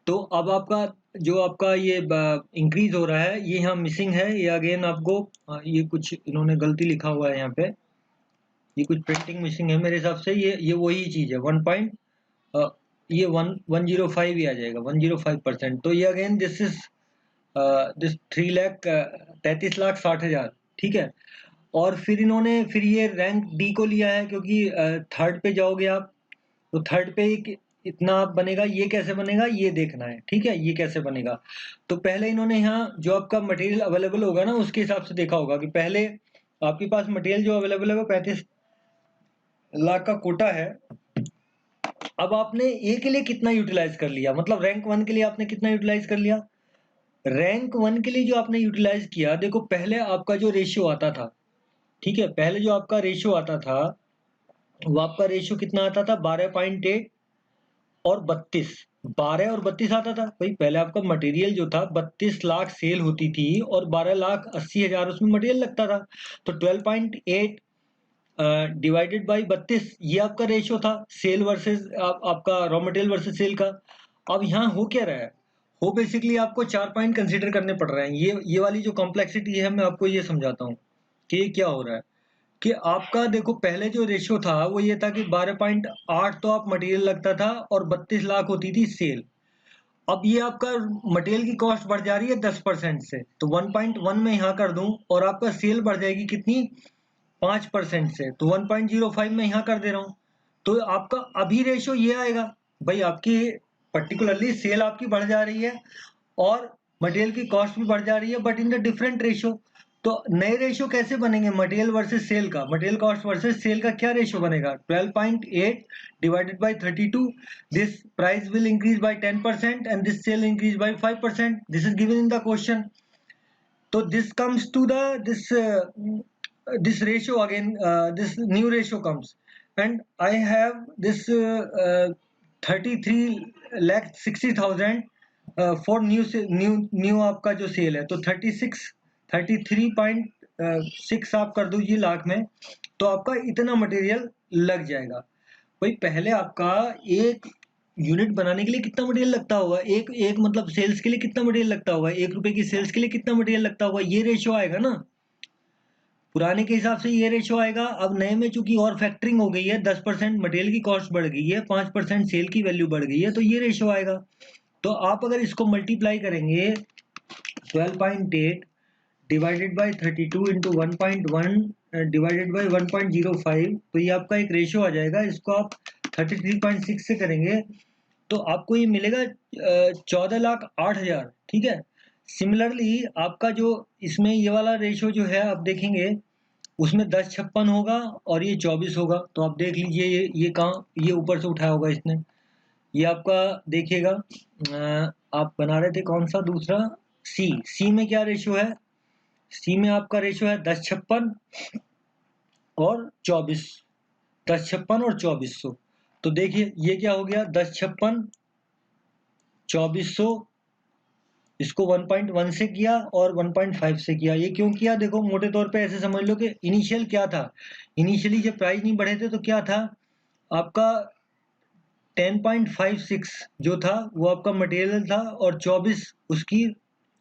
तो अब आपका जो आपका ये इंक्रीज हो रहा है, ये यहाँ मिसिंग है, ये अगेन आपको ये कुछ इन्होंने गलती लिखा हुआ है यहाँ पे, ये कुछ प्रिंटिंग मिसिंग है मेरे हिसाब से, ये वही चीज है 1 पॉइंट, ये 105 ही आ जाएगा, 105%। तो ये अगेन दिस इज दिस 3,33,60,000। ठीक है, और फिर इन्होंने फिर ये रैंक डी को लिया है, क्योंकि थर्ड पे जाओगे आप, तो थर्ड पे इतना बनेगा, ये कैसे बनेगा ये देखना है। ठीक है, ये कैसे बनेगा, तो पहले इन्होंने यहाँ जो आपका मटेरियल अवेलेबल होगा ना उसके हिसाब से देखा होगा कि पहले आपके पास मटेरियल जो अवेलेबल है वो 35 लाख का कोटा है। अब आपने ए के लिए कितना यूटिलाइज कर लिया, मतलब रैंक 1 के लिए आपने कितना यूटिलाइज कर लिया। रैंक 1 के लिए जो आपने यूटिलाइज किया, देखो पहले आपका जो रेशियो आता था, ठीक है, पहले जो आपका रेशियो आता था वो आपका रेशियो कितना आता था, 12.8 और 32, 12 और 32 आता था भाई। पहले आपका मटेरियल जो था 32 लाख सेल होती थी और 12,80,000 उसमें मटेरियल लगता था। तो 12.8 डिवाइडेड बाई 32, ये आपका रेशियो था सेल वर्सेस आपका रॉ मटेरियल वर्सेस सेल का। अब यहाँ हो क्या रहा है, हो बेसिकली आपको 4 पॉइंट कंसीडर करने पड़ रहे हैं। ये वाली जो कॉम्प्लेक्सिटी है मैं आपको ये समझाता हूँ कि ये क्या हो रहा है। कि आपका देखो पहले जो रेशियो था वो ये था कि 12.8 तो आप मटेरियल लगता था और 32 लाख होती थी सेल। अब ये आपका मटेरियल की कॉस्ट बढ़ जा रही है 10% से, तो 1.1 में यहाँ कर दूं, और आपका सेल बढ़ जाएगी कितनी, 5% से, तो 1.05 में यहाँ कर दे रहा हूँ। तो आपका अभी रेशियो ये आएगा भाई, आपकी पर्टिकुलरली सेल आपकी बढ़ जा रही है और मटेरियल की कॉस्ट भी बढ़ जा रही है, but in the different ratio. तो नए रेशियो कैसे बनेंगे, मटेरियल वर्सेस सेल का, मटेरियल कॉस्ट वर्सेस सेल का क्या रेशियो बनेगा, 12.8 divided by 32, this price will increase by 10% and this sale increase by 5%, this is given in the question. तो this comes to the this ratio again, this new ratio comes, and I have this 33,60,000 for new आपका जो cell है, तो 33.6 आप कर दीजिए लाख में, तो आपका इतना मटेरियल लग जाएगा। भाई पहले आपका एक यूनिट बनाने के लिए कितना मटेरियल लगता होगा, एक एक मतलब सेल्स के लिए कितना मटेरियल लगता होगा, 1 रुपए की सेल्स के लिए कितना मटेरियल लगता होगा, ये रेशियो आएगा ना। पुराने के हिसाब से ये रेशियो आएगा। अब नए में चूंकि और फैक्टरिंग हो गई है, 10% मटेरियल की कॉस्ट बढ़ गई है, 5% सेल की वैल्यू बढ़ गई है, तो ये रेशियो आएगा। तो आप अगर इसको मल्टीप्लाई करेंगे 12.8 divided by 32 into 1.1 divided by 1.05, तो ये आपका एक रेशियो आ जाएगा। इसको आप 33.6 से करेंगे तो आपको ये मिलेगा 14,08,000। ठीक है। सिमिलरली आपका जो इसमें ये वाला रेशियो जो है आप देखेंगे, उसमें 1056 होगा और ये 24 होगा। तो आप देख लीजिए ये कहाँ, ये ऊपर से उठाया होगा इसने। ये आपका देखिएगा, आप बना रहे थे कौन सा दूसरा, सी में क्या रेशियो है, सी में आपका रेशियो है 1056 और 24, 1056 और 2400। तो देखिए ये क्या हो गया, 1056 2400, इसको 1.1 से किया और 1.5 से किया। ये क्यों किया, देखो मोटे तौर पे ऐसे समझ लो कि इनिशियल क्या था, इनिशियली जब प्राइस नहीं बढ़े थे तो क्या था आपका 10.56 जो था वो आपका मटेरियल था और 24 उसकी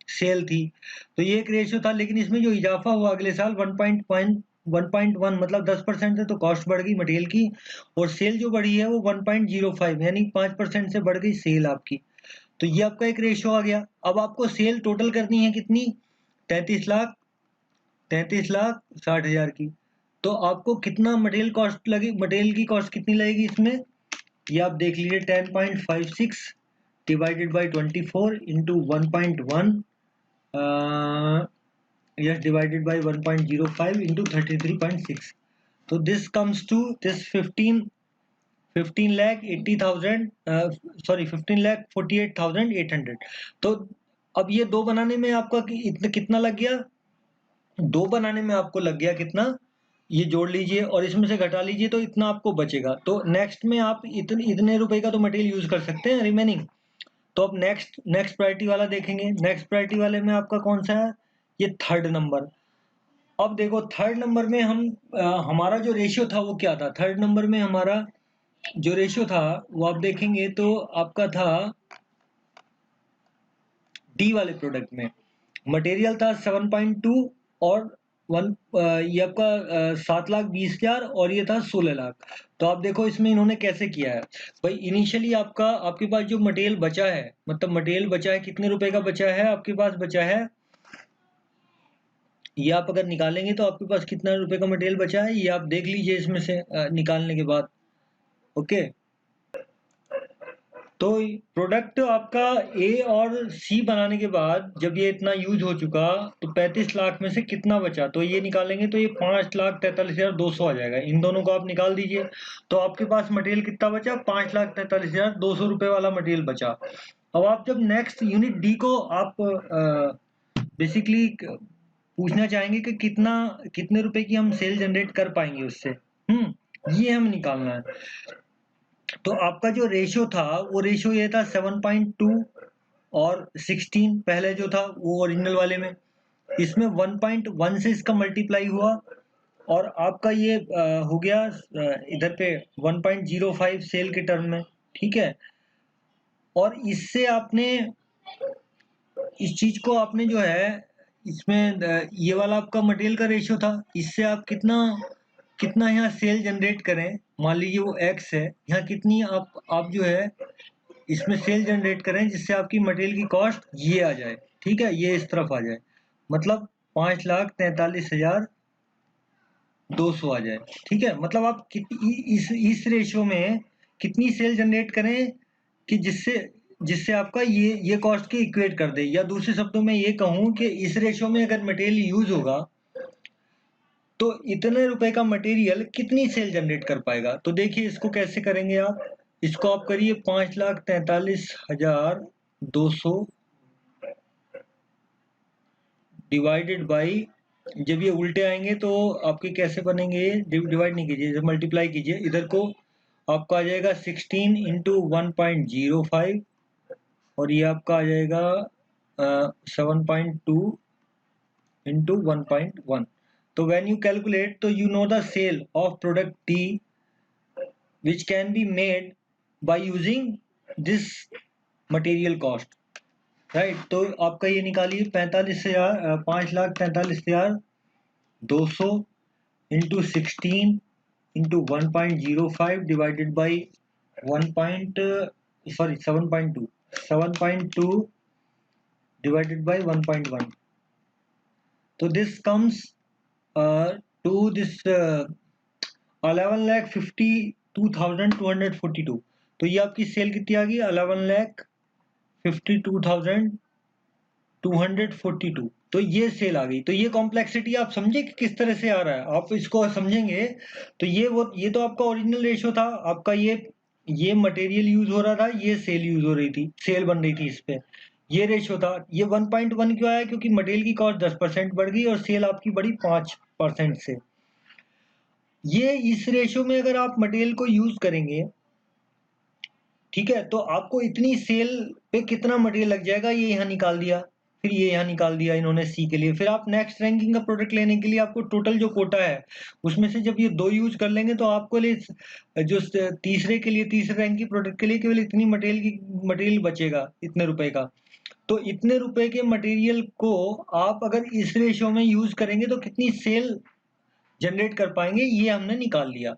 सेल थी। तो ये एक रेशियो था, लेकिन इसमें जो इजाफा हुआ अगले साल 1.1 मतलब 10% से, तो कॉस्ट बढ़ गई मटेरियल की, और सेल जो बढ़ी है वो 1.05 यानी 5% से बढ़ गई सेल आपकी। तो ये आपका एक रेशियो आ गया। अब आपको सेल टोटल करनी है कितनी, 33,60,000 की। तो आपको कितना मटेरियल कॉस्ट लगी, मटेरियल की कॉस्ट कितनी लगेगी इसमें, ये आप देख लीजिए 10.56 divided by 24 into 1.1 yes divided by 1.05 into 33.6, so this comes to this 15 lakh 80,000 sorry 15 lakh 48,800। तो अब ये दो बनाने में आपका इतना कितना लग गया, दो बनाने में आपको लग गया कितना, ये जोड़ लीजिए और इसमें से घटा लीजिए तो इतना आपको बचेगा। तो नेक्स्ट में आप इतने रुपए का तो मटेरियल यूज कर सकते हैं रिमेनिंग। तो अब नेक्स्ट प्रायोरिटी वाला देखेंगे। नेक्स्ट प्रायोरिटी वाले में आपका कौन सा है, ये थर्ड नंबर। अब देखो थर्ड नंबर में हमारा जो रेशियो था वो क्या था, थर्ड नंबर में हमारा जो रेशियो था वो आप देखेंगे तो आपका था डी वाले प्रोडक्ट में मटेरियल था 7.2 और ये आपका 7,20,000 और ये था 16 लाख। तो आप देखो इसमें इन्होंने कैसे किया है भाई, इनिशियली आपके पास जो मटेरियल बचा है, मतलब मटेरियल बचा है कितने रुपए का बचा है आपके पास, बचा है ये आप अगर निकालेंगे तो आपके पास कितना रुपए का मटेरियल बचा है, ये आप देख लीजिए इसमें से निकालने के बाद। ओके, तो प्रोडक्ट आपका ए और सी बनाने के बाद जब ये इतना यूज हो चुका तो 35 लाख में से कितना बचा, तो ये निकालेंगे तो ये 5,43,200 आ जाएगा। इन दोनों को आप निकाल दीजिए तो आपके पास मटेरियल कितना बचा, 5,43,200 रुपए वाला मटेरियल बचा। अब आप जब नेक्स्ट यूनिट डी को आप बेसिकली पूछना चाहेंगे कि कितने रुपए की हम सेल जनरेट कर पाएंगे उससे, ये हम निकालना है। तो आपका जो रेशियो था वो रेशियो ये था 7.2 और 16 पहले जो था वो ओरिजिनल वाले में, इसमें 1.1 से इसका मल्टीप्लाई हुआ और आपका ये हो गया इधर पे 1.05 सेल के टर्म में। ठीक है, और इससे आपने इस चीज को आपने जो है इसमें ये वाला आपका मटेरियल का रेशियो था, इससे आप कितना कितना यहाँ सेल जनरेट करें, मान लीजिए वो x है, यहाँ कितनी आप जो है इसमें सेल जनरेट करें जिससे आपकी मटेरियल की कॉस्ट ये आ जाए। ठीक है, ये इस तरफ आ जाए, मतलब 5,43,200 आ जाए। ठीक है, मतलब आप इस रेशियो में कितनी सेल जनरेट करें कि जिससे जिससे आपका ये कॉस्ट की इक्वेट कर दे, या दूसरे शब्दों में ये कहूं कि इस रेशियो में अगर मटेरियल यूज होगा तो इतने रुपए का मटेरियल कितनी सेल जनरेट कर पाएगा। तो देखिए इसको कैसे करेंगे आप, इसको आप करिए 5,43,200 डिवाइडेड बाई, जब ये उल्टे आएंगे तो आपके कैसे बनेंगे, डिवाइड नहीं कीजिए, जब मल्टीप्लाई कीजिए इधर को आपका आ जाएगा 16 इंटू 1.05 और ये आपका आ जाएगा 7.2 इंटू 1.1। तो व्हेन यू कैलकुलेट तो you know the sale of product T which can be made by using this material cost, right. तो आपका ये निकालिए 45,000 5,43,200 into 16 into 1.05 divided by 7.2 divided by 1.1. So this comes to this 11,52,242. तो ये आपकी cell कितनी आ गई 11,52,242। तो ये सेल आ गई। तो ये कॉम्प्लेक्सिटी आप समझे कि किस तरह से आ रहा है, आप इसको समझेंगे तो ये तो आपका ओरिजिनल रेशियो था, आपका ये मटेरियल यूज हो रहा था, ये सेल यूज हो रही थी, सेल बन रही थी इस पे, ये रेशियो था। ये 1.1 क्यों आया? क्योंकि मटेरियल की कॉस्ट 10% बढ़ गई और सेल आपकी बढ़ी 5% से। ये इस रेशियो में अगर आप मटेरियल को यूज करेंगे, ठीक है, तो आपको इतनी सेल पे कितना मटेरियल लग जाएगा ये यहाँ निकाल दिया, फिर ये यहाँ निकाल दिया इन्होंने सी के लिए। फिर आप नेक्स्ट रैंकिंग का प्रोडक्ट लेने के लिए आपको टोटल जो कोटा है उसमें से जब ये 2 यूज कर लेंगे तो आपको लिए जो तीसरे रैंक की प्रोडक्ट के लिए केवल इतनी मटेरियल बचेगा इतने रुपए का। तो इतने रुपए के मटेरियल को आप अगर इस रेशियो में यूज करेंगे तो कितनी सेल जनरेट कर पाएंगे, ये हमने निकाल लिया।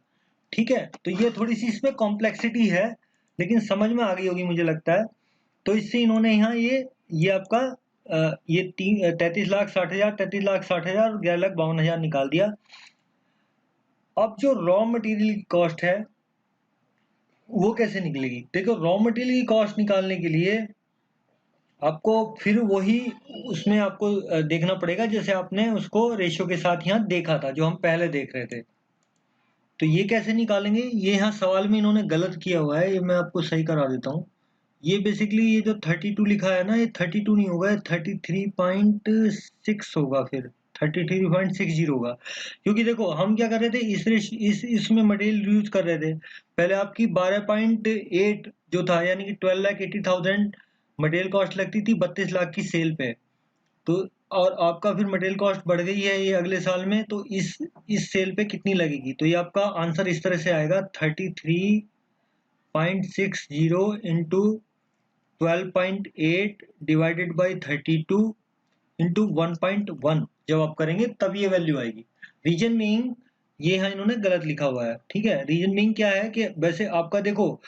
ठीक है, तो ये थोड़ी सी इसमें कॉम्प्लेक्सिटी है, लेकिन समझ में आ गई होगी मुझे लगता है। तो इससे इन्होंने यहाँ ये आपका ये 33,60,000 33,60,000 और 11,52,000 निकाल दिया। अब जो रॉ मटेरियल की कॉस्ट है वो कैसे निकलेगी? देखो, रॉ मटेरियल की कॉस्ट निकालने के लिए आपको फिर वही उसमें आपको देखना पड़ेगा जैसे आपने उसको रेशियो के साथ यहाँ देखा था, जो हम पहले देख रहे थे। तो ये कैसे निकालेंगे? ये यहाँ सवाल में इन्होंने गलत किया हुआ है, ये मैं आपको सही करा देता हूँ। ये बेसिकली ये जो 32 लिखा है ना, ये 32 नहीं होगा, 33.6 होगा, फिर 33.60 होगा। क्योंकि देखो हम क्या कर रहे थे, इसमें मटेरियल यूज कर रहे थे। पहले आपकी 12.8 जो था, यानी कि 12,80,000 मटेरियल कॉस्ट लगती थी 32 लाख की सेल पे। तो और आपका फिर मटेरियल कॉस्ट बढ़ गई है ये अगले साल में, तो इस सेल पे कितनी लगेगी? तो ये आपका आंसर इस तरह से आएगा 33.60 इंटू 12.8 डिवाइडेड बाई 32 इंटू 1.1 जब आप करेंगे तब ये वैल्यू आएगी। रीजन मीइंग ये यहाँ इन्होंने गलत लिखा हुआ है। ठीक है, रीजन मीइंग क्या है कि वैसे आपका देखो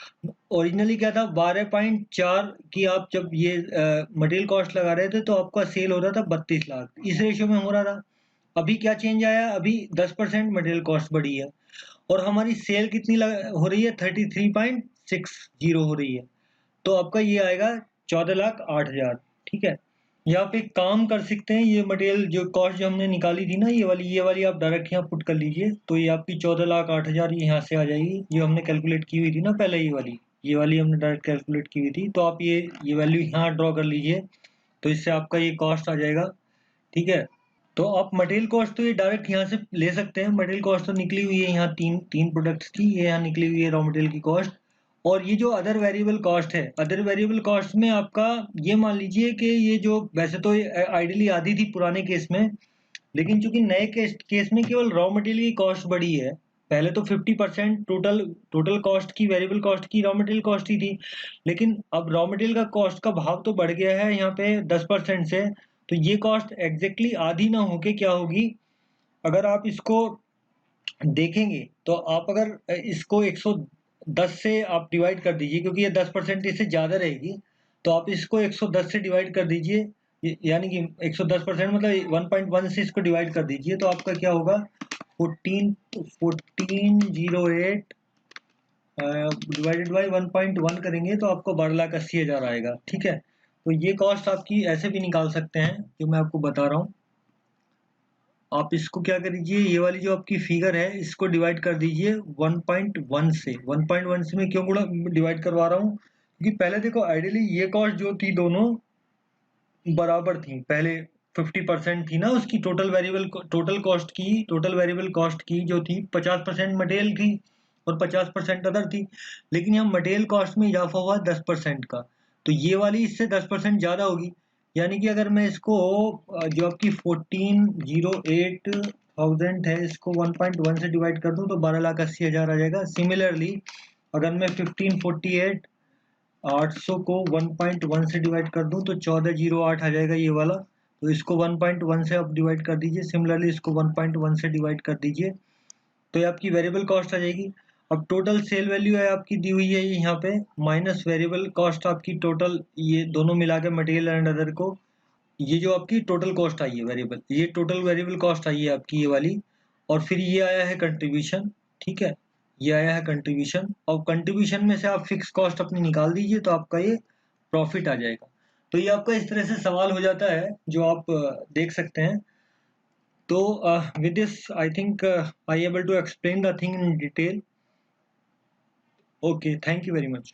ओरिजिनली क्या था, 12.4 की आप जब ये मटेरियल कॉस्ट लगा रहे थे तो आपका सेल हो रहा था 32 लाख, इस रेशियो में हो रहा था। अभी क्या चेंज आया, अभी 10% मटेरियल कॉस्ट बढ़ी है और हमारी सेल कितनी हो रही है, 33.60 हो रही है। तो आपका ये आएगा 14,08,000। ठीक है, या आप एक काम कर सकते हैं, ये मटेरियल जो कॉस्ट जो हमने निकाली थी ना, ये वाली आप डायरेक्ट यहाँ पुट कर लीजिए, तो ये आपकी 14,08,000 यहाँ से आ जाएगी। ये हमने कैलकुलेट की हुई थी ना पहले, ये वाली हमने डायरेक्ट कैलकुलेट की हुई थी। तो आप ये वैल्यू यहाँ ड्रॉ कर लीजिए, तो इससे आपका ये कॉस्ट आ जाएगा। ठीक है, तो आप मटेरियल कॉस्ट तो ये डायरेक्ट यहाँ से ले सकते हैं। मटेरियल कॉस्ट तो निकली हुई है यहाँ तीन प्रोडक्ट्स की, ये यहाँ निकली हुई है रॉ मटेरियल की कॉस्ट। और ये जो अदर वेरिएबल कॉस्ट है, अदर वेरिएबल कॉस्ट में आपका ये मान लीजिए कि ये जो वैसे तो आइडियली आधी थी पुराने केस में, लेकिन चूंकि नए केस में केवल रॉ मटेरियल की कॉस्ट बढ़ी है। पहले तो 50% टोटल कॉस्ट की, वेरिएबल कॉस्ट की रॉ मटेरियल कॉस्ट ही थी, लेकिन अब रॉ मटेरियल का कॉस्ट का भाव तो बढ़ गया है यहाँ पे 10% से। तो ये कॉस्ट एग्जैक्टली आधी ना होके क्या होगी, अगर आप इसको देखेंगे तो आप अगर इसको 110 से आप डिवाइड कर दीजिए, क्योंकि ये 10% इससे ज़्यादा रहेगी, तो आप इसको 110 से डिवाइड कर दीजिए, यानी कि 110% मतलब 1.1 से इसको डिवाइड कर दीजिए, तो आपका क्या होगा 1408 डिवाइडेड बाई 1.1 करेंगे तो आपको 12,80,000 आएगा। ठीक है, तो ये कॉस्ट आपकी ऐसे भी निकाल सकते हैं जो मैं आपको बता रहा हूँ। आप इसको क्या करिए, ये वाली जो आपकी फिगर है इसको डिवाइड कर दीजिए 1.1 से। 1.1 से मैं क्यों गुणा डिवाइड करवा रहा हूँ, क्योंकि पहले देखो आइडियली ये कॉस्ट जो थी दोनों बराबर थी। पहले 50% थी ना उसकी टोटल वेरिएबल कॉस्ट की जो थी, 50% मटेरियल थी और 50% अदर थी। लेकिन यहाँ मटेरियल कॉस्ट में इजाफा हुआ 10% का, तो ये वाली इससे 10% ज्यादा होगी। यानी कि अगर मैं इसको जो आपकी 1408,000 है, इसको 1.1 से डिवाइड कर दूं तो 12,80,000 आ जाएगा। सिमिलरली अगर मैं 1548 800 को 1.1 से डिवाइड कर दूं तो 1408 आ जाएगा ये वाला। तो इसको 1.1 से आप डिवाइड कर दीजिए, सिमिलरली इसको 1.1 से डिवाइड कर दीजिए, तो ये आपकी वेरिएबल कॉस्ट आ जाएगी। अब टोटल सेल वैल्यू है आपकी दी हुई है यहाँ पे, माइनस वेरिएबल कॉस्ट आपकी टोटल, ये दोनों मिला के मटेरियल एंड अदर को, ये जो आपकी टोटल कॉस्ट आई है वेरिएबल, ये टोटल वेरिएबल कॉस्ट आई है आपकी ये वाली। और फिर ये आया है कंट्रीब्यूशन, ठीक है, ये आया है कंट्रीब्यूशन, और कंट्रीब्यूशन में से आप फिक्स कॉस्ट अपनी निकाल दीजिए तो आपका ये प्रॉफिट आ जाएगा। तो ये आपका इस तरह से सवाल हो जाता है जो आप देख सकते हैं। तो with this I think I able to explain the thing in detail. Okay, thank you very much.